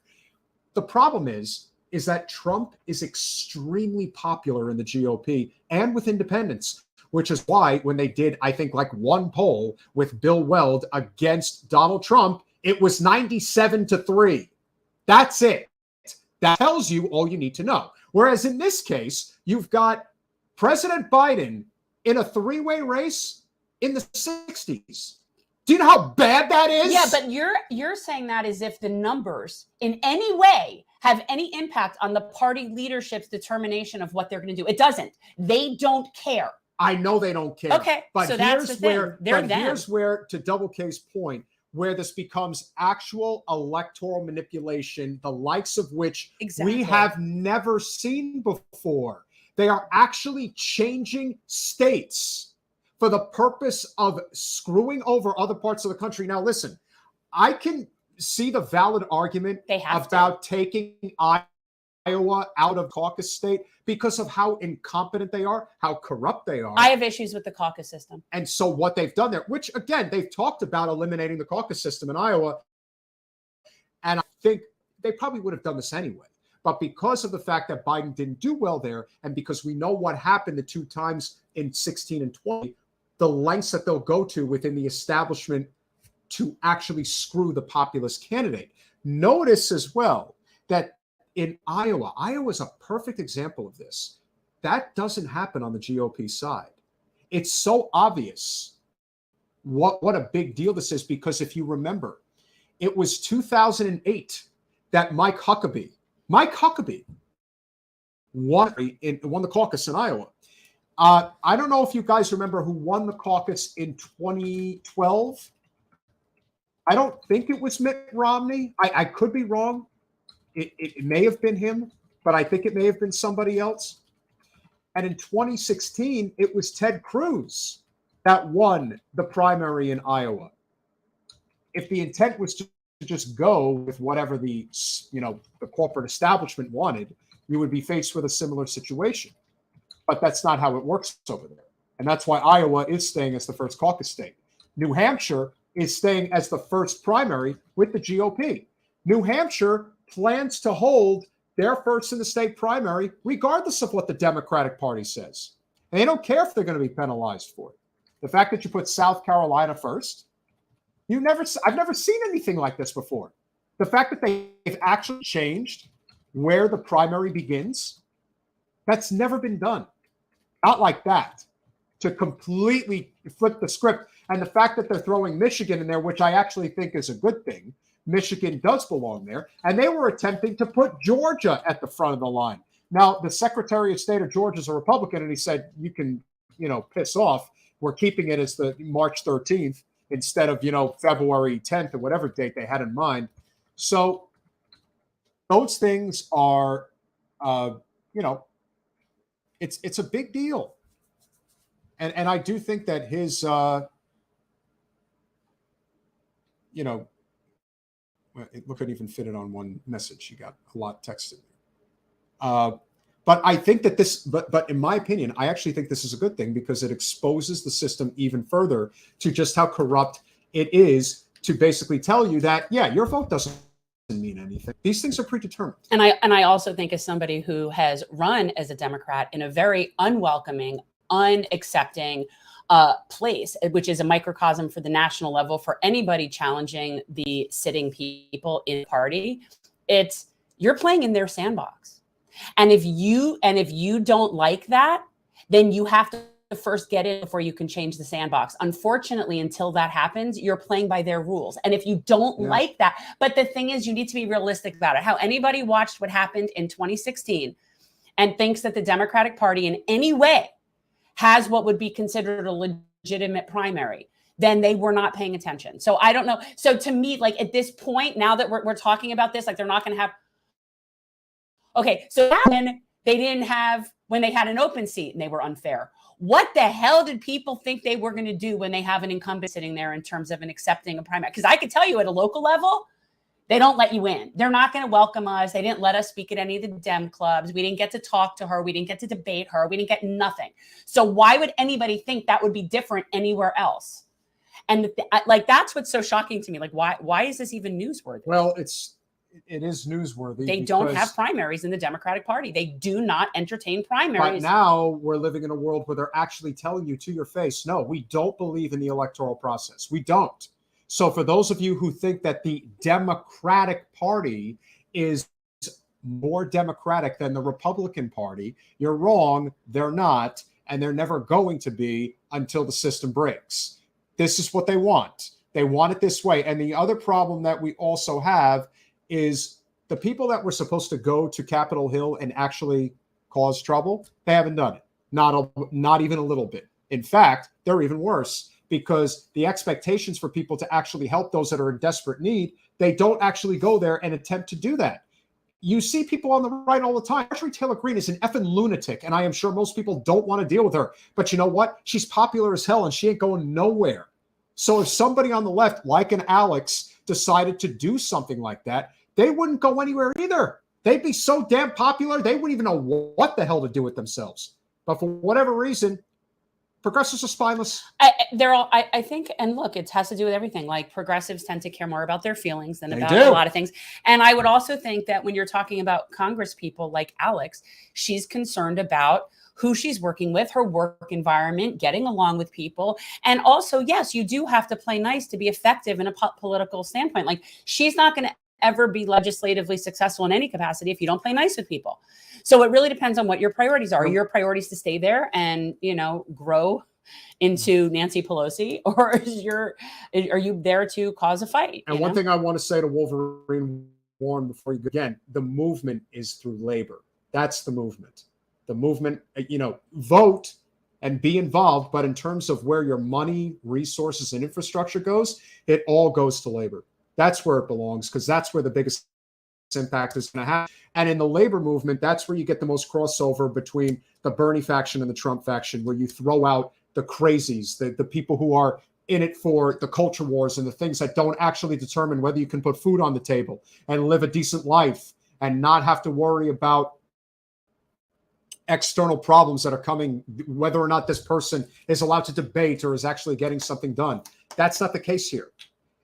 The problem is is that Trump is extremely popular in the GOP and with independents, which is why when they did, I think, like one poll with Bill Weld against Donald Trump, it was 97-3. That's it. That tells you all you need to know. Whereas in this case, you've got President Biden in a three-way race in the 60s. Do you know how bad that is? Yeah, but you're saying that as if the numbers in any way have any impact on the party leadership's determination of what they're going to do. It doesn't. They don't care. I know they don't care. Okay, but so that's the thing. Here's where, to Double K's point, where this becomes actual electoral manipulation, the likes of which we have never seen before. They are actually changing states for the purpose of screwing over other parts of the country. Now, listen, I can see the valid argument about taking Iowa out of caucus state because of how incompetent they are, how corrupt they are. I have issues with the caucus system. And so what they've done there, which again, they've talked about eliminating the caucus system in Iowa. And I think they probably would have done this anyway. But because of the fact that Biden didn't do well there, and because we know what happened the two times in 16 and 20, the lengths that they'll go to within the establishment to actually screw the populist candidate. Notice as well that in Iowa, Iowa's a perfect example of this. That doesn't happen on the GOP side. It's so obvious what a big deal this is, because if you remember, it was 2008 that Mike Huckabee won the caucus in Iowa. I don't know if you guys remember who won the caucus in 2012. I don't think it was Mitt Romney. I could be wrong. It may have been him, but I think it may have been somebody else. And in 2016, it was Ted Cruz that won the primary in Iowa. If the intent was to just go with whatever the corporate establishment wanted, you would be faced with a similar situation. But that's not how it works over there. And that's why Iowa is staying as the first caucus state. New Hampshire is staying as the first primary with the GOP. New Hampshire plans to hold their first in the state primary, regardless of what the Democratic Party says. And they don't care if they're going to be penalized for it. The fact that you put South Carolina first, I've never seen anything like this before. The fact that they've actually changed where the primary begins, that's never been done. Not like that. To completely flip the script. And the fact that they're throwing Michigan in there, which I actually think is a good thing. Michigan does belong there. And they were attempting to put Georgia at the front of the line. Now, the Secretary of State of Georgia is a Republican, and he said, you can, piss off. We're keeping it as the March 13th instead of, February 10th or whatever date they had in mind. So those things are, it's a big deal. And I do think that his, it couldn't even fit it on one message. You got a lot texted. But I think that but in my opinion, I actually think this is a good thing because it exposes the system even further to just how corrupt it is to basically tell you that, yeah, your vote doesn't mean anything. These things are predetermined. And I also think as somebody who has run as a Democrat in a very unwelcoming, unaccepting place, which is a microcosm for the national level for anybody challenging the sitting people in the party, you're playing in their sandbox. And if you don't like that, then you have to first get in before you can change the sandbox. Unfortunately, until that happens, you're playing by their rules. And if you don't like that, but the thing is, you need to be realistic about it. How anybody watched what happened in 2016 and thinks that the Democratic Party in any way has what would be considered a legitimate primary, then they were not paying attention. So I don't know. So to me, like at this point, now that we're talking about this, like they're not going to have. Okay, so when they had an open seat and they were unfair. What the hell did people think they were going to do when they have an incumbent sitting there in terms of accepting a primary? Because I could tell you at a local level, they don't let you in. They're not going to welcome us. They didn't let us speak at any of the Dem clubs. We didn't get to talk to her. We didn't get to debate her. We didn't get nothing. So why would anybody think that would be different anywhere else? And that's what's so shocking to me. Like, why is this even newsworthy? Well, it's it is newsworthy. They don't because have primaries in the Democratic Party. They do not entertain right primaries. now we're living in a world where they're actually telling you to your face, no, we don't believe in the electoral process. We don't. So for those of you who think that the Democratic Party is more democratic than the Republican Party, you're wrong. They're not, and they're never going to be until the system breaks. This is what they want. They want it this way. And the other problem that we also have is the people that were supposed to go to Capitol Hill and actually cause trouble, they haven't done it. Not even a little bit. In fact, they're even worse, because the expectations for people to actually help those that are in desperate need, they don't actually go there and attempt to do that. You see people on the right all the time. Marjorie Taylor Greene is an effing lunatic, and I am sure most people don't want to deal with her. But you know what? She's popular as hell, and she ain't going nowhere. So if somebody on the left, like an Alex, decided to do something like that, they wouldn't go anywhere either. They'd be so damn popular, they wouldn't even know what the hell to do with themselves. But for whatever reason, progressives are spineless. I think, and look, it has to do with everything. Like, progressives tend to care more about their feelings than about a lot of things. And I would also think that when you're talking about Congress people like Alex, she's concerned about who she's working with, her work environment, getting along with people. And also, yes, you do have to play nice to be effective in a political standpoint. Like, she's not going to ever be legislatively successful in any capacity if you don't play nice with people. So it really depends on what your priorities are. Are your priorities to stay there and, grow into Nancy Pelosi, or are you there to cause a fight? And one thing I want to say to Wolverine Warren before you go, again, the movement is through labor. That's the movement. The movement, vote and be involved. But in terms of where your money, resources, and infrastructure goes, it all goes to labor. That's where it belongs, because that's where the biggest impact is going to happen. And in the labor movement, that's where you get the most crossover between the Bernie faction and the Trump faction, where you throw out the crazies, the people who are in it for the culture wars and the things that don't actually determine whether you can put food on the table and live a decent life and not have to worry about external problems that are coming, whether or not this person is allowed to debate or is actually getting something done. That's not the case here.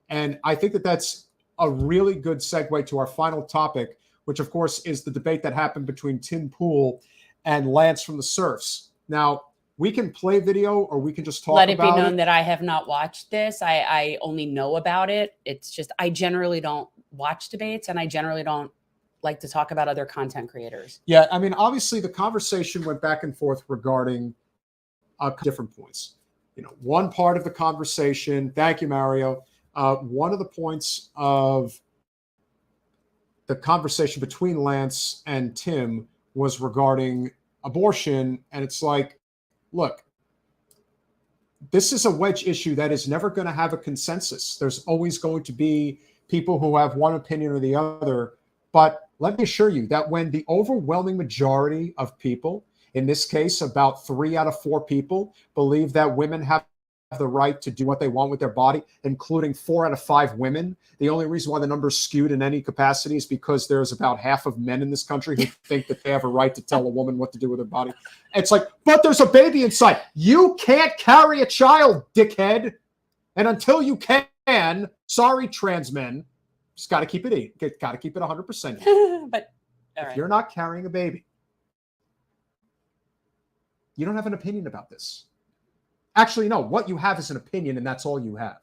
And I think that that's a really good segue to our final topic, which of course is the debate that happened between Tim Pool and Lance from the Serfs. Now, we can play video or we can just talk about it. Let it be known that I have not watched this. I only know about it. It's just, I generally don't watch debates, and I generally don't like to talk about other content creators. Yeah, I mean, obviously the conversation went back and forth regarding different points. One part of the conversation, thank you, Mario. One of the points of the conversation between Lance and Tim was regarding abortion. And it's like, look, this is a wedge issue that is never going to have a consensus. There's always going to be people who have one opinion or the other. But let me assure you that when the overwhelming majority of people, in this case, about 3 out of 4 people, believe that women have the right to do what they want with their body, including 4 out of 5 women. The only reason why the number's skewed in any capacity is because there's about half of men in this country who think that they have a right to tell a woman what to do with her body. It's like, but there's a baby inside. You can't carry a child, dickhead. And until you can, sorry, trans men, just got to keep it 100%. But if you're not carrying a baby, you don't have an opinion about this. Actually, no, what you have is an opinion, and that's all you have.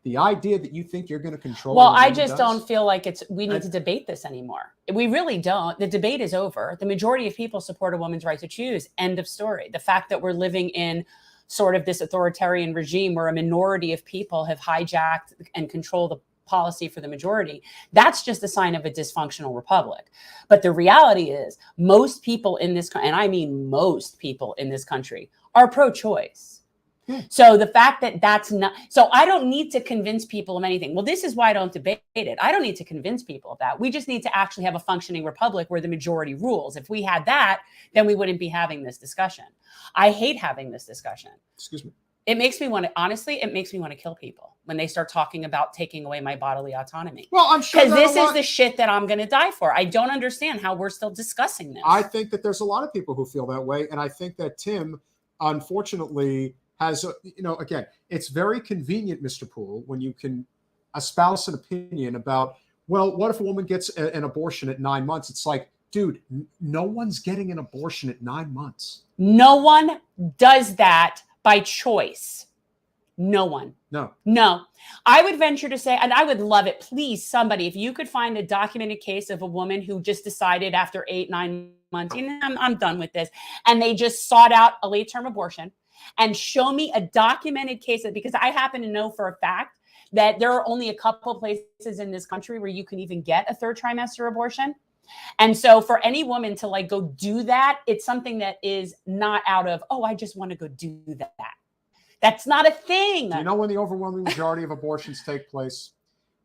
The idea that you think you're going to control. Well, I just don't feel like we need to debate this anymore. We really don't. The debate is over. The majority of people support a woman's right to choose. End of story. The fact that we're living in sort of this authoritarian regime where a minority of people have hijacked and control the policy for the majority, that's just a sign of a dysfunctional republic. But the reality is most people in this, and I mean most people in this country, are pro-choice. So the fact that that's not, so I don't need to convince people of anything. Well, this is why I don't debate it. I don't need to convince people of that. We just need to actually have a functioning republic where the majority rules. If we had that, then we wouldn't be having this discussion. I hate having this discussion. Excuse me. It makes me want to, honestly, it makes me want to kill people when they start talking about taking away my bodily autonomy. Well, I'm sure because this is the shit that I'm going to die for. I don't understand how we're still discussing this. I think that there's a lot of people who feel that way. And I think that Tim, unfortunately, has, again, it's very convenient, Mr. Poole, when you can espouse an opinion about well, what if a woman gets an abortion at 9 months? It's like, dude, no one's getting an abortion at 9 months. No one does that by choice. No one. No. I would venture to say, and I would love it, please, somebody, if you could find a documented case of a woman who just decided after 8, 9 months, I'm done with this, and they just sought out a late-term abortion, and show me a documented case of, because I happen to know for a fact that there are only a couple of places in this country where you can even get a 3rd trimester abortion. And so for any woman to like go do that, it's something that is not out of, oh, I just want to go do that. That's not a thing. Do you know when the overwhelming majority of abortions take place?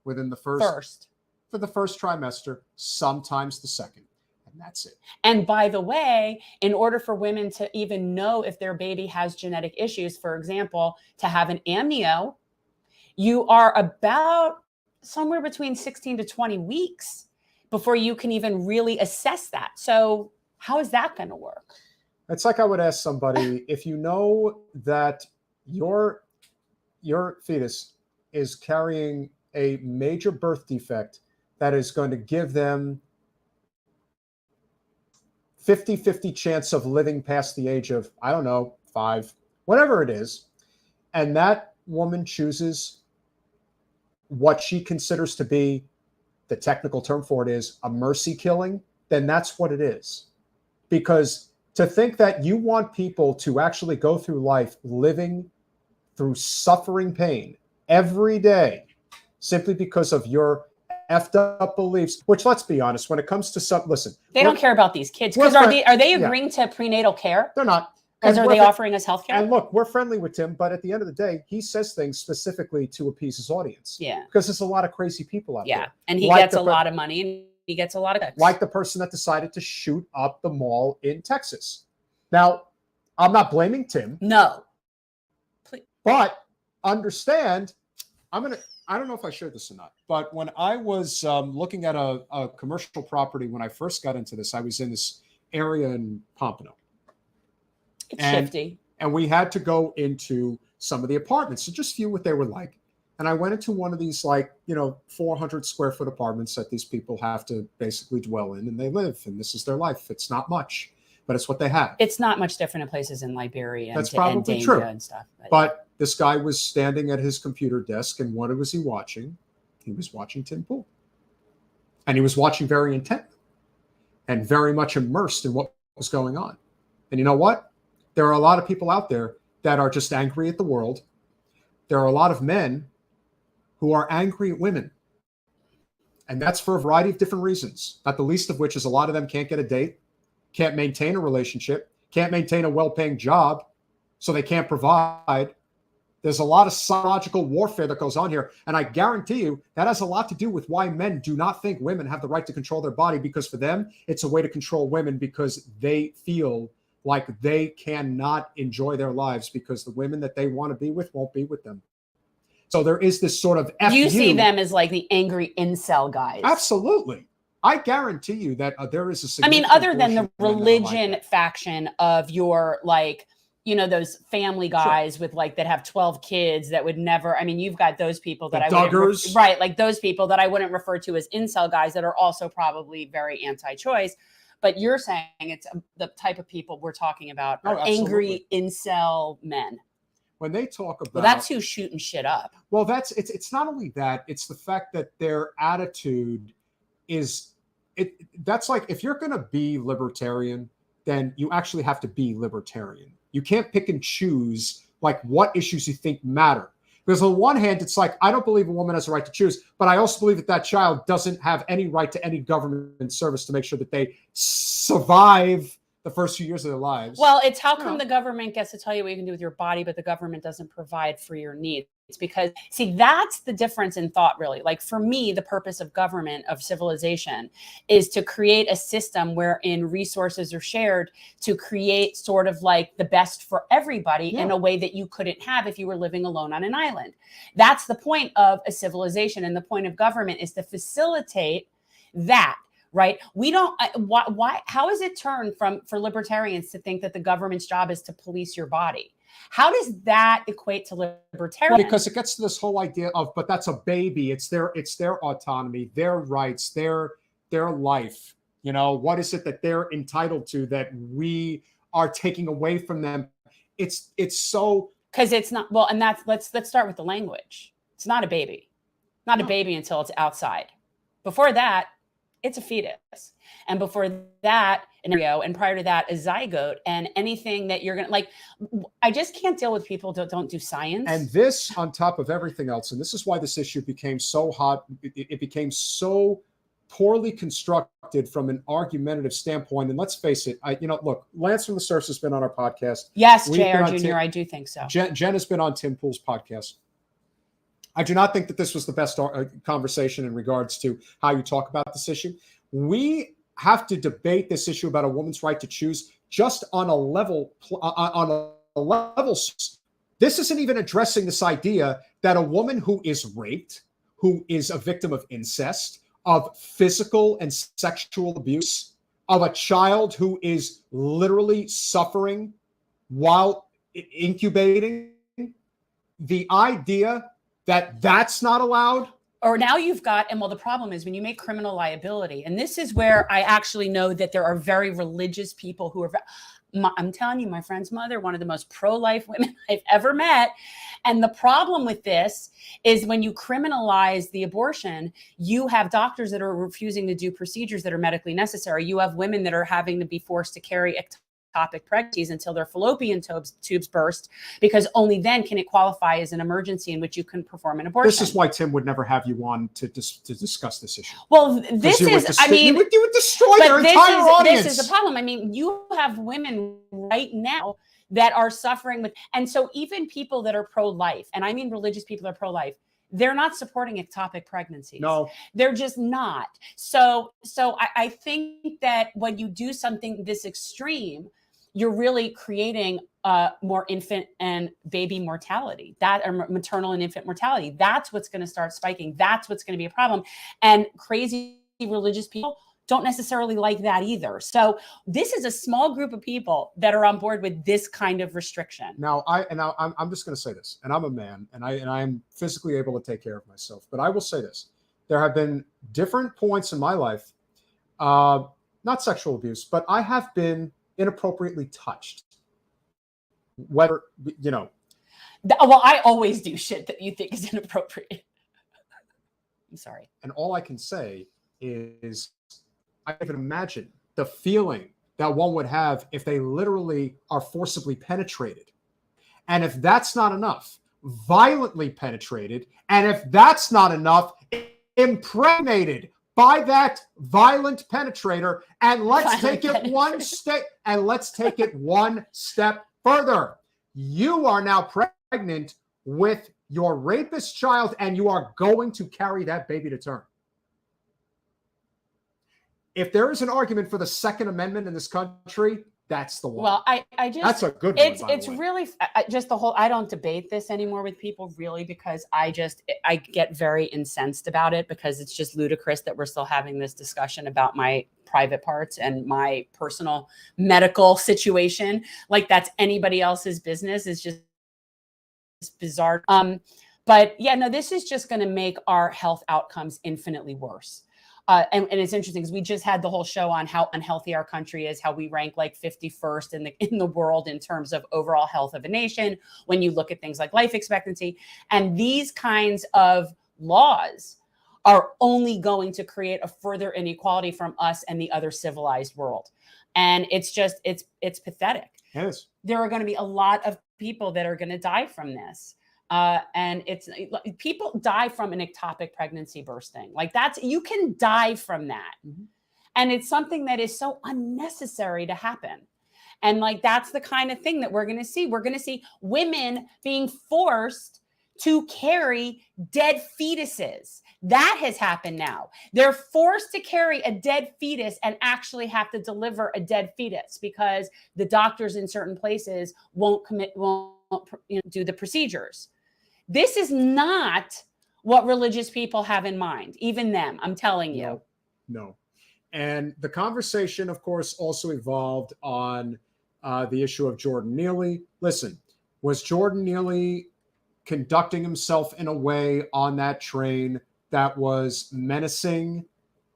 Within the first. For the first trimester, sometimes the second. And that's it. And by the way, in order for women to even know if their baby has genetic issues, for example, to have an amnio, you are about somewhere between 16 to 20 weeks before you can even really assess that. So how is that going to work? It's like I would ask somebody, if you know that your fetus is carrying a major birth defect that is going to give them 50-50 chance of living past the age of, I don't know, 5, whatever it is, and that woman chooses what she considers to be, the technical term for it is a mercy killing, then that's what it is. Because to think that you want people to actually go through life living through suffering pain every day simply because of your effed up beliefs, which, let's be honest, when it comes to some, listen, they don't care about these kids, because are they agreeing to prenatal care? They're not. Because are they offering us health care? And look, we're friendly with Tim, but at the end of the day, he says things specifically to appease his audience. Yeah. Because there's a lot of crazy people out there. Yeah. And he gets a lot of money and he gets a lot of clicks. Like the person that decided to shoot up the mall in Texas. Now, I'm not blaming Tim. No. Please. But understand, I don't know if I shared this or not, but when I was looking at a commercial property when I first got into this, I was in this area in Pompano. It's shifty. And we had to go into some of the apartments to just view what they were like. And I went into one of these 400 square foot apartments that these people have to basically dwell in, and they live, and this is their life. It's not much, but it's what they have. It's not much different in places in Liberia That's probably true. And stuff. But this guy was standing at his computer desk, and what was he watching? He was watching Tim Pool. And he was watching very intently and very much immersed in what was going on. And you know what? There are a lot of people out there that are just angry at the world. There are a lot of men who are angry at women. And that's for a variety of different reasons, not the least of which is a lot of them can't get a date, can't maintain a relationship, can't maintain a well-paying job, so they can't provide. There's a lot of psychological warfare that goes on here. And I guarantee you that has a lot to do with why men do not think women have the right to control their body, because for them, it's a way to control women because they feel like they cannot enjoy their lives because the women that they want to be with won't be with them. So there is this sort of you see them as like the angry incel guys. Absolutely. I guarantee you that there is a significant other than the religion faction of your those family guys with that have 12 kids that would never, you've got those people that Duggars. Right, like those people that I wouldn't refer to as incel guys that are also probably very anti-choice. But you're saying it's the type of people we're talking about, angry incel men. When they talk about, well, that's who's shooting shit up. Well, it's not only that, it's the fact that their attitude is that's like, if you're going to be libertarian, then you actually have to be libertarian. You can't pick and choose what issues you think matter. Because on the one hand, it's like, I don't believe a woman has a right to choose, but I also believe that child doesn't have any right to any government service to make sure that they survive the first few years of their lives. Well, it's how come the government gets to tell you what you can do with your body, but the government doesn't provide for your needs? It's because, see, that's the difference in thought, really. Like for me, the purpose of government, of civilization, is to create a system wherein resources are shared to create sort of the best for everybody in a way that you couldn't have if you were living alone on an island. That's the point of a civilization, and the point of government is to facilitate that. Right? We don't, why, how is it turned for libertarians to think that the government's job is to police your body? How does that equate to libertarian? Well, because it gets to this whole idea of, but that's a baby. It's their autonomy, their rights, their life. You know, what is it that they're entitled to that we are taking away from them? It's so, because it's not, well, and that's, let's start with the language. It's not a baby, not a baby until it's outside. Before that, it's a fetus. And before that, an embryo, and prior to that, a zygote, and anything that you're going to, like, I just can't deal with people that don't do science. And this on top of everything else, and this is why this issue became so hot, it became so poorly constructed from an argumentative standpoint. And let's face it, look, Lance from the Serfs has been on our podcast. Yes, JR Jr., I do think so. Jen has been on Tim Pool's podcast. I do not think that this was the best conversation in regards to how you talk about this issue. We have to debate this issue about a woman's right to choose just on a level. This isn't even addressing this idea that a woman who is raped, who is a victim of incest, of physical and sexual abuse, of a child who is literally suffering while incubating, the idea that that's not allowed. Or now you've got, and well, the problem is when you make criminal liability, and this is where I actually know that there are very religious people who are, I'm telling you, my friend's mother, one of the most pro-life women I've ever met. And the problem with this is when you criminalize the abortion, you have doctors that are refusing to do procedures that are medically necessary. You have women that are having to be forced to carry ectopic pregnancies until their fallopian tubes burst, because only then can it qualify as an emergency in which you can perform an abortion. This is why Tim would never have you on to discuss this issue. Well, this is, I mean, you would destroy their entire audience. This is the problem. I mean, you have women right now that are suffering with, and so even people that are pro-life, and I mean religious people that are pro-life, they're not supporting ectopic pregnancies. No, they're just not. So I think that when you do something this extreme, you're really creating more infant and baby mortality, that or maternal and infant mortality. That's what's going to start spiking. That's what's going to be a problem. And crazy religious people don't necessarily like that either. So this is a small group of people that are on board with this kind of restriction. Now, I'm just going to say this, and I'm a man, and I'm physically able to take care of myself. But I will say this: there have been different points in my life, not sexual abuse, but I have been inappropriately touched. Whether, well, I always do shit that you think is inappropriate. I'm sorry. And all I can say is I can imagine the feeling that one would have if they literally are forcibly penetrated. And if that's not enough, violently penetrated. And if that's not enough, impregnated by that violent penetrator. And let's take it one step, and let's take it one step further. You are now pregnant with your rapist child, and you are going to carry that baby to term. If there is an argument for the Second Amendment in this country, that's the one. Well, I just, that's a good one. It's really just the whole, I don't debate this anymore with people really, because I get very incensed about it, because it's just ludicrous that we're still having this discussion about my private parts and my personal medical situation. Like that's anybody else's business. Is just bizarre. But yeah, no, this is just going to make our health outcomes infinitely worse. And it's interesting because we just had the whole show on how unhealthy our country is, how we rank like 51st in the world in terms of overall health of a nation, when you look at things like life expectancy. And these kinds of laws are only going to create a further inequality from us and the other civilized world. And it's just, it's pathetic. Yes. There are going to be a lot of people that are going to die from this. And it's, people die from an ectopic pregnancy bursting. Like you can die from that. Mm-hmm. And it's something that is so unnecessary to happen. And like, that's the kind of thing that we're going to see. We're going to see women being forced to carry dead fetuses. That has happened now. They're forced to carry a dead fetus and actually have to deliver a dead fetus because the doctors in certain places won't do the procedures. This is not what religious people have in mind, even them, I'm telling you. No. And the conversation, of course, also evolved on the issue of Jordan Neely. Listen, Was Jordan Neely conducting himself in a way on that train that was menacing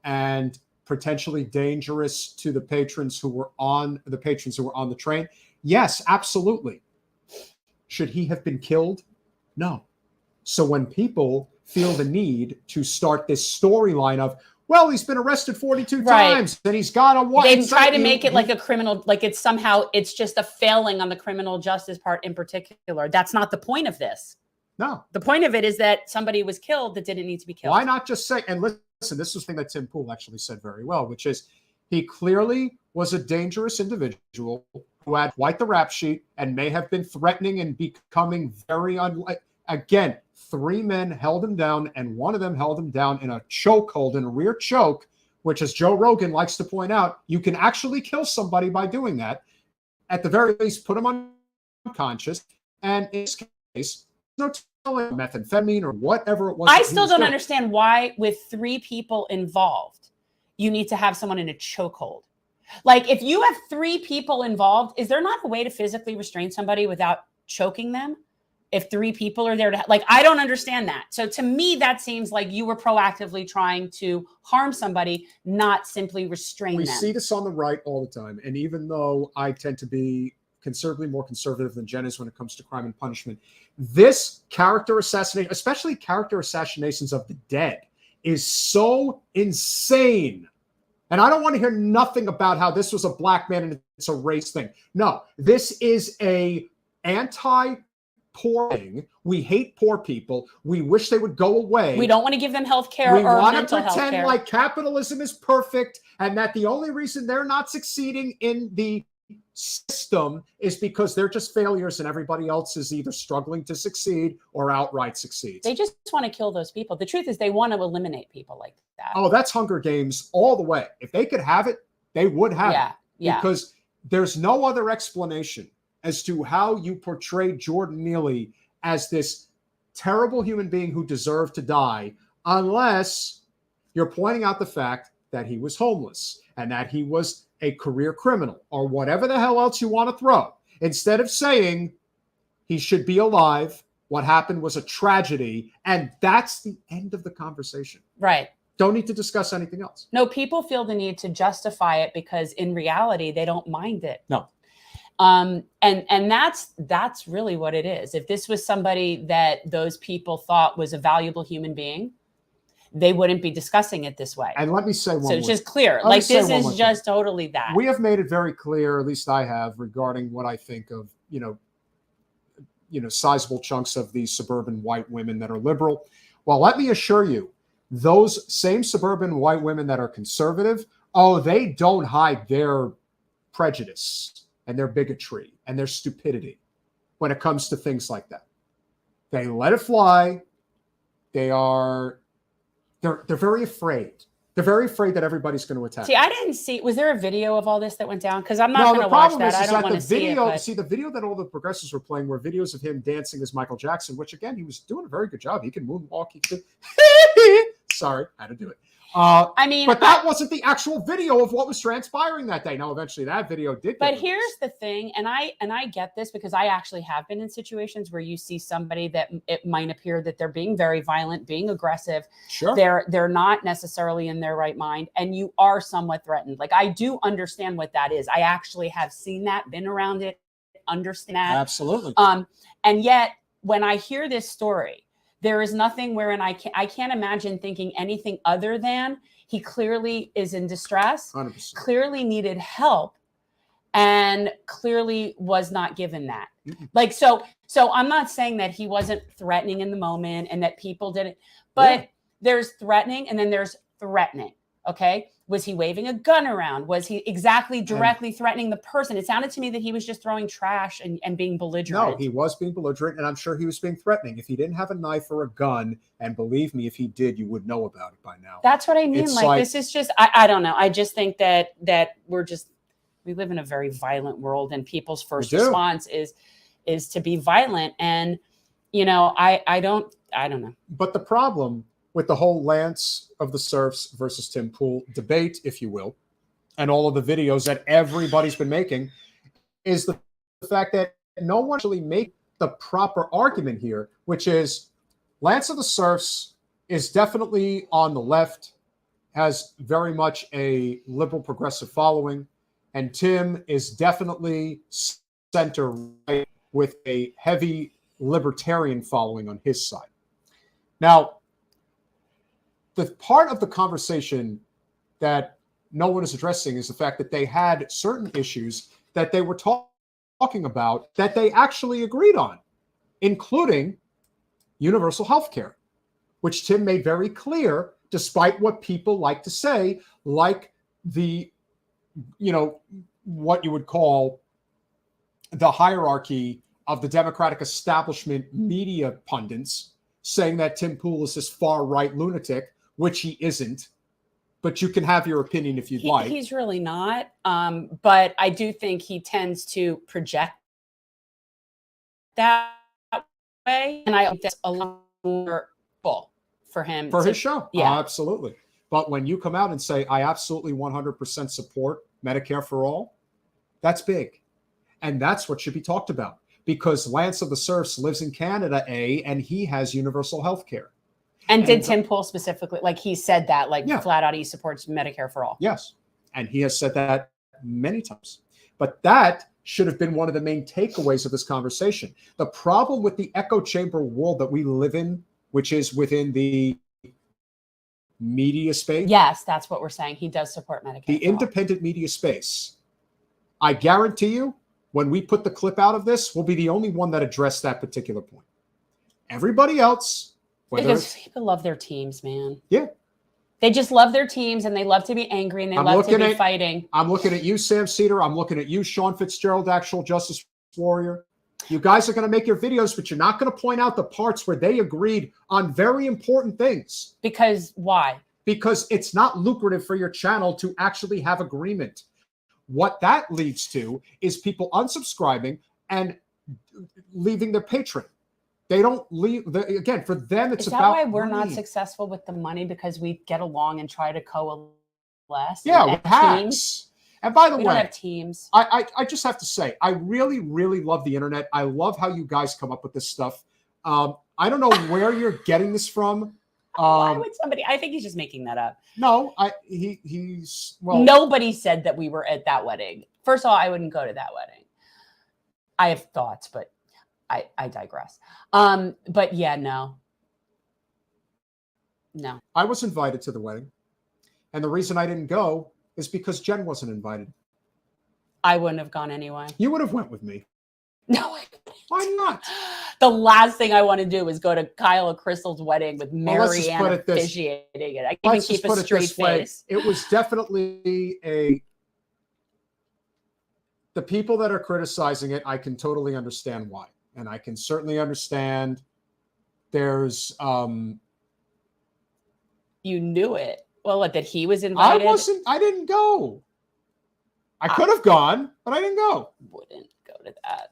and potentially dangerous to the patrons who were on the train? Yes, absolutely. Should he have been killed? No. So when people feel the need to start this storyline of, well, he's been arrested 42 times and he's got a what? They try to make it like a criminal, like it's just a failing on the criminal justice part in particular. That's not the point of this. No. The point of it is that somebody was killed that didn't need to be killed. Why not just say, and listen, this is the thing that Tim Pool actually said very well, which is he clearly was a dangerous individual who had quite the rap sheet and may have been threatening and becoming very again, 3 men held him down, and one of them held him down in a chokehold, in a rear choke, which, as Joe Rogan likes to point out, you can actually kill somebody by doing that. At the very least, put him unconscious. And in this case, no telling methamphetamine or whatever it was. I still don't understand why, with 3 people involved, you need to have someone in a chokehold. Like, if you have 3 people involved, is there not a way to physically restrain somebody without choking them? If 3 people are there to, like, I don't understand that. So to me, that seems like you were proactively trying to harm somebody, not simply restrain them. We see this on the right all the time. And even though I tend to be considerably more conservative than Jen is when it comes to crime and punishment, this character assassination, especially character assassinations of the dead, is so insane. And I don't want to hear nothing about how this was a black man and it's a race thing. No, this is a anti-poor thing. We hate poor people. We wish they would go away. We don't want to give them health care or mental health care. We want to pretend like capitalism is perfect and that the only reason they're not succeeding in the system is because they're just failures and everybody else is either struggling to succeed or outright succeeds. They just want to kill those people. The truth is they want to eliminate people like that. Oh, that's Hunger Games all the way. If they could have it, they would have it. Yeah. Because there's no other explanation as to how you portrayed Jordan Neely as this terrible human being who deserved to die, unless you're pointing out the fact that he was homeless and that he was a career criminal or whatever the hell else you want to throw. Instead of saying he should be alive, what happened was a tragedy, and that's the end of the conversation. Right. Don't need to discuss anything else. No, people feel the need to justify it because in reality, they don't mind it. No. And that's really what it is. If this was somebody that those people thought was a valuable human being, they wouldn't be discussing it this way. And let me say one more. So it's just clear. Like, this is just totally that. We have made it very clear, at least I have, regarding what I think of, sizable chunks of these suburban white women that are liberal. Well, let me assure you, those same suburban white women that are conservative, they don't hide their prejudice and their bigotry and their stupidity when it comes to things like that. They let it fly. They're very afraid. They're very afraid that everybody's going to attack. See, I didn't see. Was there a video of all this that went down? Because I'm not going to watch that. I don't want to see it. But... See, the video that all the progressives were playing were videos of him dancing as Michael Jackson, which, again, he was doing a very good job. He could moonwalk. He could... Sorry, I had to do it. But that wasn't the actual video of what was transpiring that day. Now, eventually, that video did. But here's the thing, and I get this because I actually have been in situations where you see somebody that it might appear that they're being very violent, being aggressive. Sure. They're not necessarily in their right mind, and you are somewhat threatened. Like, I do understand what that is. I actually have seen that, been around it, understand that. Absolutely. And yet, when I hear this story, there is nothing wherein I can't imagine thinking anything other than he clearly is in distress, 100%. Clearly needed help, and clearly was not given that. Mm-mm. Like, so I'm not saying that he wasn't threatening in the moment and that people didn't, but there's threatening and then there's threatening. Okay. Was he waving a gun around? Was he exactly directly threatening the person? It sounded to me that he was just throwing trash and being belligerent. No, he was being belligerent, and I'm sure he was being threatening. If he didn't have a knife or a gun, and believe me, if he did, you would know about it by now. That's what I mean. Like, this is just, I don't know. I just think that we live in a very violent world, and people's first response is to be violent. And, I don't know. But the problem with the whole Lance of the Serfs versus Tim Pool debate, if you will, and all of the videos that everybody's been making, is the fact that no one actually made the proper argument here, which is Lance of the Serfs is definitely on the left, has very much a liberal progressive following, and Tim is definitely center right with a heavy libertarian following on his side. Now, the part of the conversation that no one is addressing is the fact that they had certain issues that they were talking about that they actually agreed on, including universal health care, which Tim made very clear, despite what people like to say, like the, what you would call the hierarchy of the Democratic establishment media pundits saying that Tim Pool is this far-right lunatic, which he isn't. But you can have your opinion if you'd like. He's really not. But I do think he tends to project that way. And I think that's a lot more full for him. For his show. Yeah. Absolutely. But when you come out and say, I absolutely 100% support Medicare for all, that's big. And that's what should be talked about. Because Lance of the Serfs lives in Canada, and he has universal health care. And did Tim Pool specifically, like he said that, flat out he supports Medicare for all? Yes. And he has said that many times. But that should have been one of the main takeaways of this conversation. The problem with the echo chamber world that we live in, which is within the media space. Yes, that's what we're saying. He does support Medicare. The independent media space. I guarantee you, when we put the clip out of this, we'll be the only one that addressed that particular point. Everybody else, because people love their teams, man. Yeah. They just love their teams, and they love to be angry, and they love to be fighting. I'm looking at you, Sam Cedar. I'm looking at you, Sean Fitzgerald, actual justice warrior. You guys are going to make your videos, but you're not going to point out the parts where they agreed on very important things. Because why? Because it's not lucrative for your channel to actually have agreement. What that leads to is people unsubscribing and leaving their Patreon. They don't leave. Again, for them, it's about. Is that why we're money. not successful with the money? Because we get along and try to coalesce. Yeah, with hacks. And by the way, we don't have teams. I just have to say, I really, really love the internet. I love how you guys come up with this stuff. I don't know where you're getting this from. Why would somebody? I think he's just making that up. No, he's well. Nobody said that we were at that wedding. First of all, I wouldn't go to that wedding. I have thoughts, but I digress. But yeah, no. I was invited to the wedding, and the reason I didn't go is because Jen wasn't invited. I wouldn't have gone anyway. You would have went with me. No, why not? The last thing I want to do is go to Kyle and Crystal's wedding with Mary Ann officiating it. I can't keep a straight face. It was definitely the people that are criticizing it, I can totally understand why. And I can certainly understand there's you knew it. Well, that he was invited. I didn't go. I could have gone, but I didn't go. Wouldn't go to that.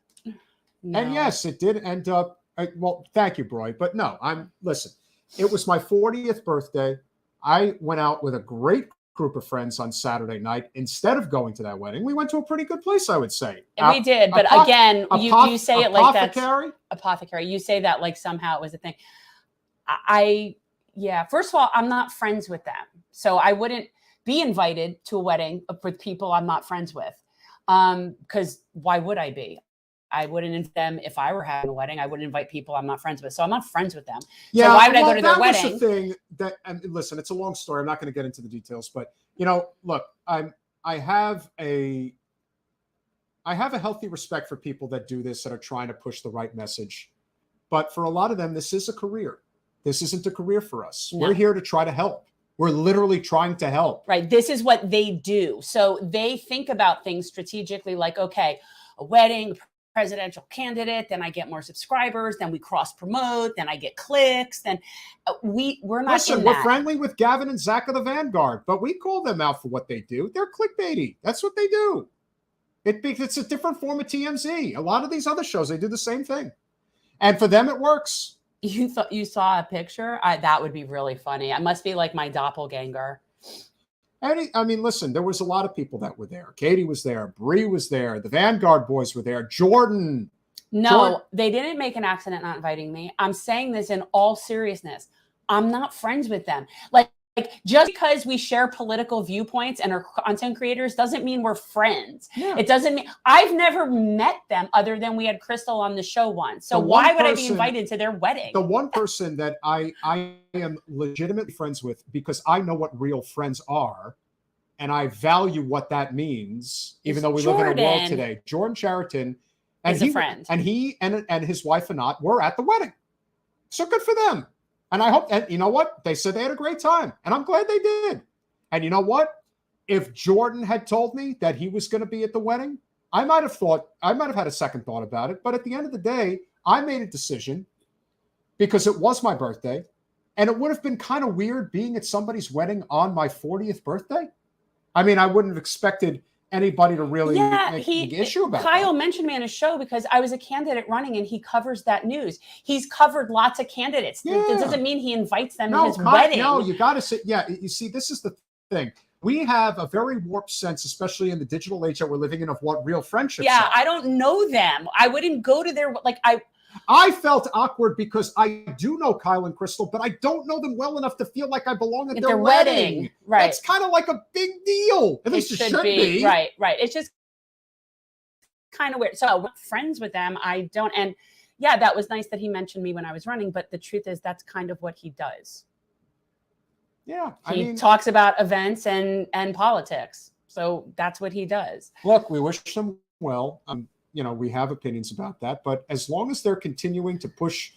No. And yes, it did end up. Well, thank you, Broy. But no, listen, it was my 40th birthday. I went out with a great group of friends on Saturday night. Instead of going to that wedding, we went to a pretty good place, I would say. We did. But again, you say it like that's apothecary. You say that like somehow it was a thing. Yeah. First of all, I'm not friends with them. So I wouldn't be invited to a wedding with people I'm not friends with. Because why would I be? I wouldn't invite them if I were having a wedding. I wouldn't invite people I'm not friends with. So I'm not friends with them. Yeah, so why would I go to their wedding? That was the thing that, and listen, it's a long story. I'm not going to get into the details, but look, I have a healthy respect for people that do this, that are trying to push the right message. But for a lot of them, this is a career. This isn't a career for us. No. We're here to try to help. We're literally trying to help. Right. This is what they do. So they think about things strategically, like, okay, a wedding, presidential candidate, then I get more subscribers, then we cross promote, then I get clicks, then we're not. Listen, we're friendly with Gavin and Zach of the Vanguard, but we call them out for what they do. They're clickbaity. That's what they do. It's a different form of TMZ. A lot of these other shows, they do the same thing, and for them, it works. You thought you saw a picture? That would be really funny. I must be like my doppelganger. I mean, listen, there was a lot of people that were there. Katie was there. Bree was there. The Vanguard boys were there. Jordan. No, they didn't make an accident not inviting me. I'm saying this in all seriousness. I'm not friends with them. Like just because we share political viewpoints and are content creators doesn't mean we're friends. Yeah. It doesn't mean I've never met them other than we had Crystal on the show once. So why would I be invited to their wedding? The one person that I am legitimately friends with, because I know what real friends are and I value what that means, even though we live in a world today. Jordan Chariton and a friend. And he and his wife Anat were at the wedding. So good for them. And I hope, and you know what? They said they had a great time. And I'm glad they did. And you know what? If Jordan had told me that he was going to be at the wedding, I might have had a second thought about it. But at the end of the day, I made a decision because it was my birthday. And it would have been kind of weird being at somebody's wedding on my 40th birthday. I mean, I wouldn't have expected anybody to really make an issue about Kyle that. mentioned me on his show because I was a candidate running and he covers that news. He's covered lots of candidates. Yeah. That doesn't mean he invites them to his wedding. No, you got to say, yeah, you see, this is the thing. We have a very warped sense, especially in the digital age that we're living in, of what real friendships are. I don't know them. I wouldn't go to their, I felt awkward because I do know Kyle and Crystal, but I don't know them well enough to feel like I belong at their wedding. Right. That's kind of like a big deal. At least it should be. Right. It's just kind of weird. So we're friends with them. I don't. And yeah, that was nice that he mentioned me when I was running. But the truth is that's kind of what he does. Yeah. He talks about events and politics. So that's what he does. Look, we wish them well. We have opinions about that, but as long as they're continuing to push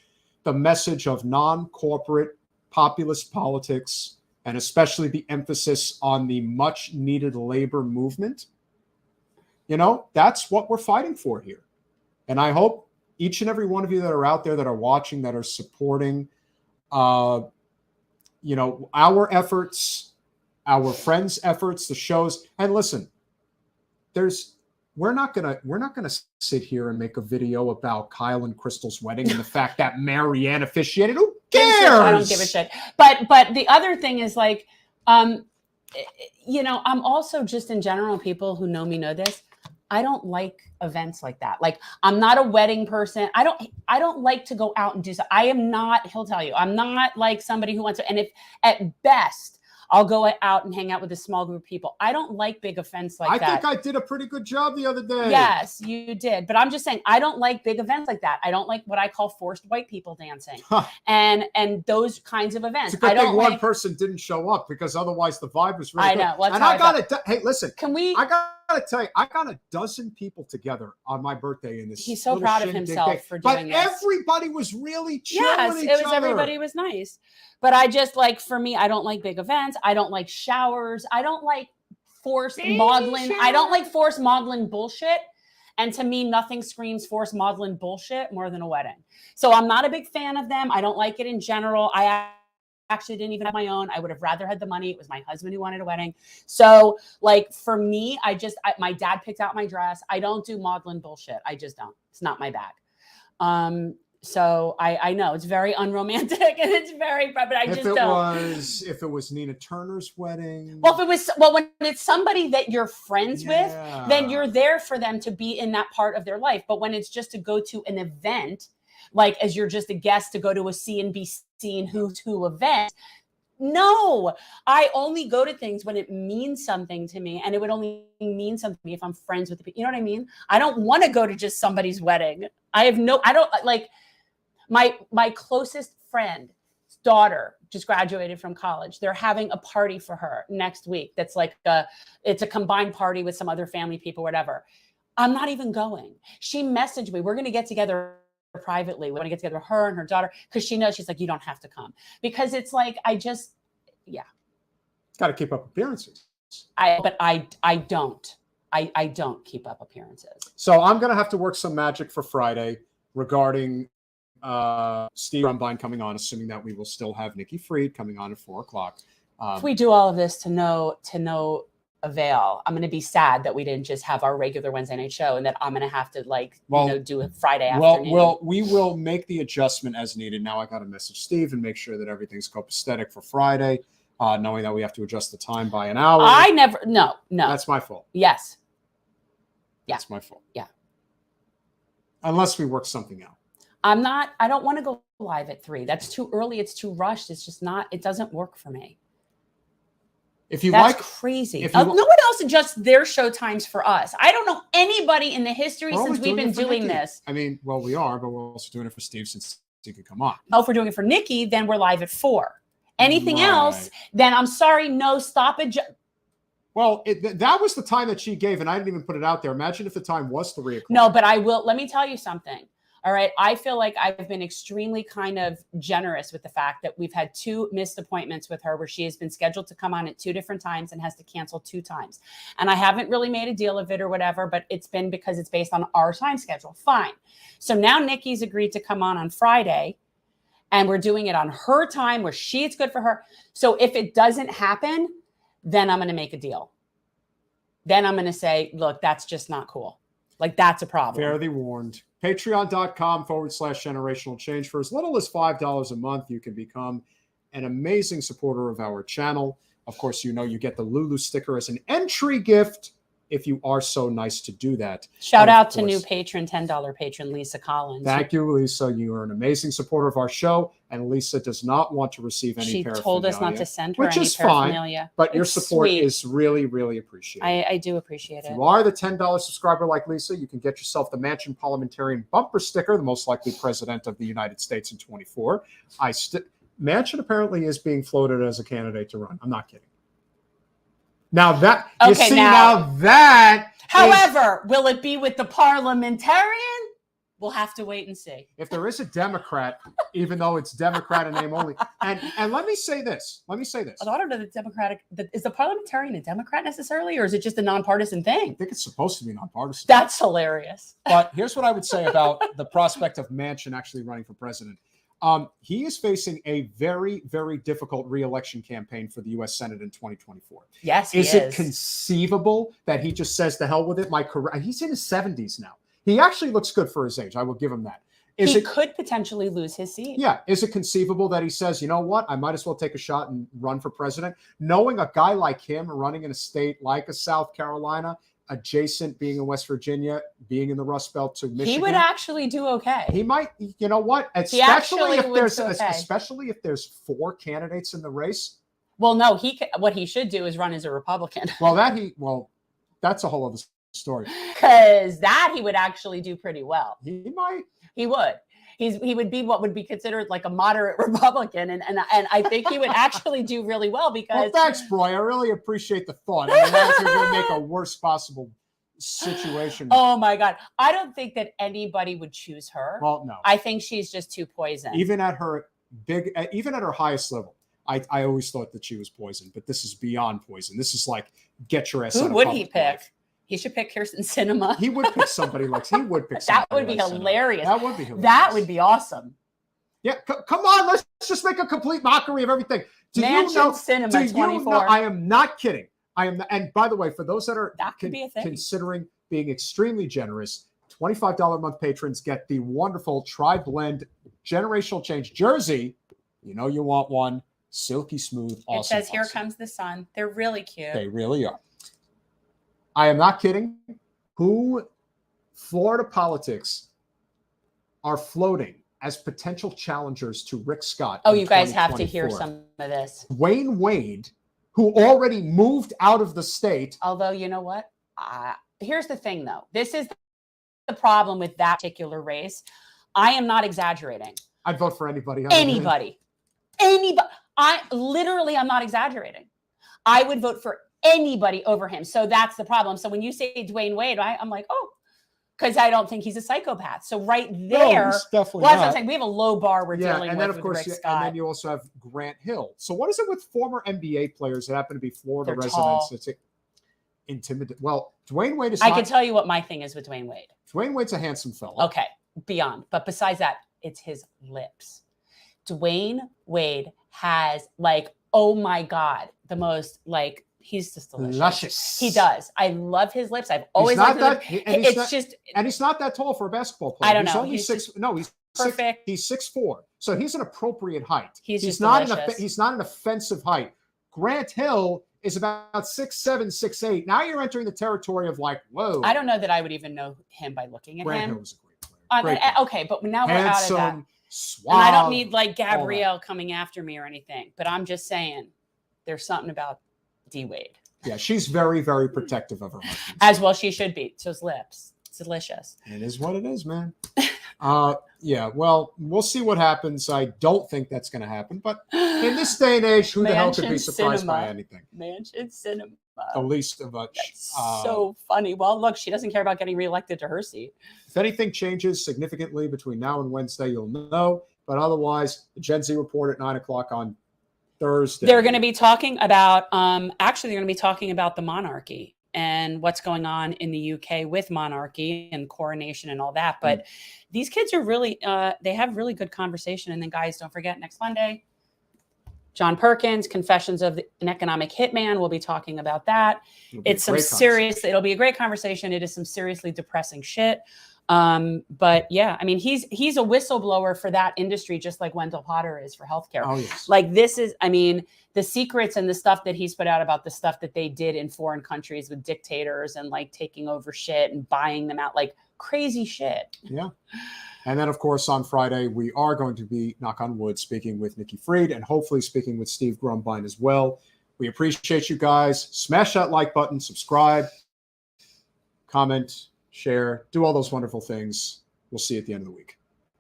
the message of non-corporate populist politics, and especially the emphasis on the much needed labor movement, that's what we're fighting for here. And I hope each and every one of you that are out there that are watching, that are supporting, our efforts, our friends' efforts, the shows. And listen, we're not gonna sit here and make a video about Kyle and Crystal's wedding and the fact that Marianne officiated. Who cares? I don't give a shit. But the other thing is I'm also just in general, people who know me know this. I don't like events like that. Like I'm not a wedding person. I don't like to go out and do so. I am not. He'll tell you, I'm not like somebody who wants to. And if at best, I'll go out and hang out with a small group of people. I don't like big events like that. I think I did a pretty good job the other day. Yes, you did. But I'm just saying, I don't like big events like that. I don't like what I call forced white people dancing and those kinds of events. It's a good thing one person didn't show up because otherwise the vibe was really good. I know. And I got to, hey, listen. I got to tell you, I got a dozen people together on my birthday in this. He's so proud of himself for doing this. But everybody was really chill with each other. Everybody was nice. But I just for me, I don't like big events. I don't like showers. I don't like forced maudlin. I don't like forced maudlin bullshit. And to me, nothing screams forced maudlin bullshit more than a wedding. So I'm not a big fan of them. I don't like it in general. I actually didn't even have my own. I would have rather had the money. It was my husband who wanted a wedding. So for me, my dad picked out my dress. I don't do maudlin bullshit. I just don't. It's not my bag. So I know it's very unromantic and it's very, but I just don't. If it was Nina Turner's wedding. Well, when it's somebody that you're friends with, then you're there for them to be in that part of their life. But when it's just to go to an event, as you're just a guest to go to a CNBC and Who's Who event, no, I only go to things when it means something to me, and it would only mean something to me if I'm friends with the people. You know what I mean? I don't want to go to just somebody's wedding. I don't like my closest friend's daughter just graduated from college. They're having a party for her next week. That's it's a combined party with some other family people, whatever. I'm not even going. She messaged me. We're going to get together privately. We're going to get together, her and her daughter, because she knows, she's like, you don't have to come. Because it's got to keep up appearances. I don't keep up appearances. So I'm going to have to work some magic for Friday regarding Steve Rumbine coming on, assuming that we will still have Nikki Fried coming on at 4:00. If we do all of this to no avail, I'm going to be sad that we didn't just have our regular Wednesday night show, and that I'm going to have to do it Friday afternoon. Well, we will make the adjustment as needed. Now I got to message Steve and make sure that everything's copacetic for Friday, knowing that we have to adjust the time by an hour. No. That's my fault. Yes. That's my fault. Yeah. unless we work something out. I don't want to go live at 3. That's too early. It's too rushed. It's just not, it doesn't work for me. If you That's like, crazy. if you No one else adjusts their show times for us. I don't know anybody in the history we're since only we've been it for doing Nikki. this. I mean, well, we are, but we're also doing it for Steve since he could come on. Oh, if we're doing it for Nikki, then we're live at 4. Anything Right. else, then I'm sorry, no, stop it. Well, that was the time that she gave, and I didn't even put it out there. Imagine if the time was 3 o'clock. No, but I will. Let me tell you something. All right. I feel like I've been extremely kind of generous with the fact that we've had 2 missed appointments with her where she has been scheduled to come on at 2 different times and has to cancel 2 times. And I haven't really made a deal of it or whatever, but it's been because it's based on our time schedule. Fine. So now Nikki's agreed to come on Friday, and we're doing it on her time where it's good for her. So if it doesn't happen, then I'm going to make a deal. Then I'm going to say, look, that's just not cool. Like, that's a problem. Fairly warned. Patreon.com/generational change. For as little as $5 a month, you can become an amazing supporter of our channel. Of course, you get the Lulu sticker as an entry gift if you are so nice to do that. Shout out to new patron, $10 patron, Lisa Collins. Thank you, Lisa. You are an amazing supporter of our show, and Lisa does not want to receive any paraphernalia. She told us not to send her which any is paraphernalia. Fine, but your support is really, really appreciated. I do appreciate it. If you are the $10 subscriber like Lisa, you can get yourself the Manchin Parliamentarian bumper sticker, the most likely president of the United States in 24. Manchin apparently is being floated as a candidate to run. I'm not kidding. Now that however, will it be with the parliamentarian? We'll have to wait and see. If there is a Democrat, even though it's Democrat in name only, and let me say this. I don't know is the parliamentarian a Democrat necessarily, or is it just a nonpartisan thing? I think it's supposed to be nonpartisan. That's hilarious. But here's what I would say about the prospect of Manchin actually running for president. He is facing a very, very difficult re-election campaign for the U.S. Senate in 2024. Yes, is it conceivable that he just says to hell with it? He's in his 70s now. He actually looks good for his age. I will give him that. He could potentially lose his seat. Yeah. Is it conceivable that he says, you know what, I might as well take a shot and run for president? Knowing a guy like him running in a state like a South Carolina, adjacent, being in West Virginia, being in the Rust Belt to Michigan. He would actually do okay. He might, you know what? Especially if there's 4 candidates in the race. Well, no, what he should do is run as a Republican. That's a whole other story. Because he would actually do pretty well. He might. He would. He would be what would be considered like a moderate Republican, and I think he would actually do really well because. Well, thanks, Broy. I really appreciate the thought. I mean, that's going to make a worst possible situation. Oh my God, I don't think that anybody would choose her. Well, no, I think she's just too poison. Even at her highest level, I always thought that she was poison. But this is beyond poison. This is like get your ass. Who out would of he pick? life. He should pick Kirsten Sinema. He would pick somebody like that would be hilarious. That would be hilarious. That would be awesome. Yeah, come on, let's just make a complete mockery of everything. Cinema 24. I am not kidding. And by the way, for those that are considering being extremely generous, $25 a month patrons get the wonderful tri-blend generational change jersey. You know you want one. Silky smooth. Awesome. It says, "Here comes the sun." They're really cute. They really are. I am not kidding. Who Florida politics are floating as potential challengers to Rick Scott? Oh, you guys have to hear some of this. Dwayne Wade, who already moved out of the state. Although, you know what? Here's the thing, though. This is the problem with that particular race. I am not exaggerating. I'd vote for anybody. Anybody. I'm not exaggerating. I would vote for anybody over him. So that's the problem. So when you say Dwayne Wade, I'm like, oh, because I don't think he's a psychopath. So right there, he's definitely that's what I'm saying. We have a low bar we're dealing and with. Then of course, Rick Scott. And then you also have Grant Hill. So what is it with former NBA players that happen to be Florida residents? It's intimidating. Well, Dwayne Wade is. I can tell you what my thing is with Dwayne Wade. Dwayne Wade's a handsome fellow. Okay, beyond. But besides that, it's his lips. Dwayne Wade has oh my God, the most he's just delicious. Luscious. He does. I love his lips. I've always liked him. And he's not that tall for a basketball player. I don't know. He's only six. No, he's perfect. He's 6'4". So he's an appropriate height. He's not an offensive height. Grant Hill is about 6'7", 6'8". Now you're entering the territory of whoa. I don't know that I would even know him by looking at him. Grant Hill was a great player. Great guy. Okay, but now we're out of that. Handsome, suave, And I don't need like all that. Gabrielle coming after me or anything, but I'm just saying there's something about D Wade. Yeah, she's very, very protective of her husband. As well she should be. Those lips. It's delicious. It is what it is, man. Yeah, well, we'll see what happens. I don't think that's going to happen, but in this day and age, who the hell could be Mansion surprised by cinema. anything? Mansion cinema. The least of much. That's so funny. Well, look, she doesn't care about getting reelected to her seat. If anything changes significantly between now and Wednesday, you'll know. But otherwise, the Gen Z report at 9 o'clock on Thursday. They're going to be talking about, actually, they're going to be talking about the monarchy and what's going on in the UK with monarchy and coronation and all that. But these kids are really, they have really good conversation. And then, guys, don't forget, next Monday, John Perkins, Confessions of an Economic Hitman. We'll be talking about that. It's some serious, it'll be a great conversation. It is some seriously depressing shit. But yeah, I mean, he's a whistleblower for that industry, just like Wendell Potter is for healthcare. Oh, yes. Like this is, I mean, the secrets and the stuff that he's put out about the stuff that they did in foreign countries with dictators and like taking over shit and buying them out, like crazy shit. Yeah. And then, of course, on Friday, we are going to be, knock on wood, speaking with Nikki Fried and hopefully speaking with Steve Grumbine as well. We appreciate you guys. Smash that like button, subscribe, comment, share, do all those wonderful things. We'll see you at the end of the week.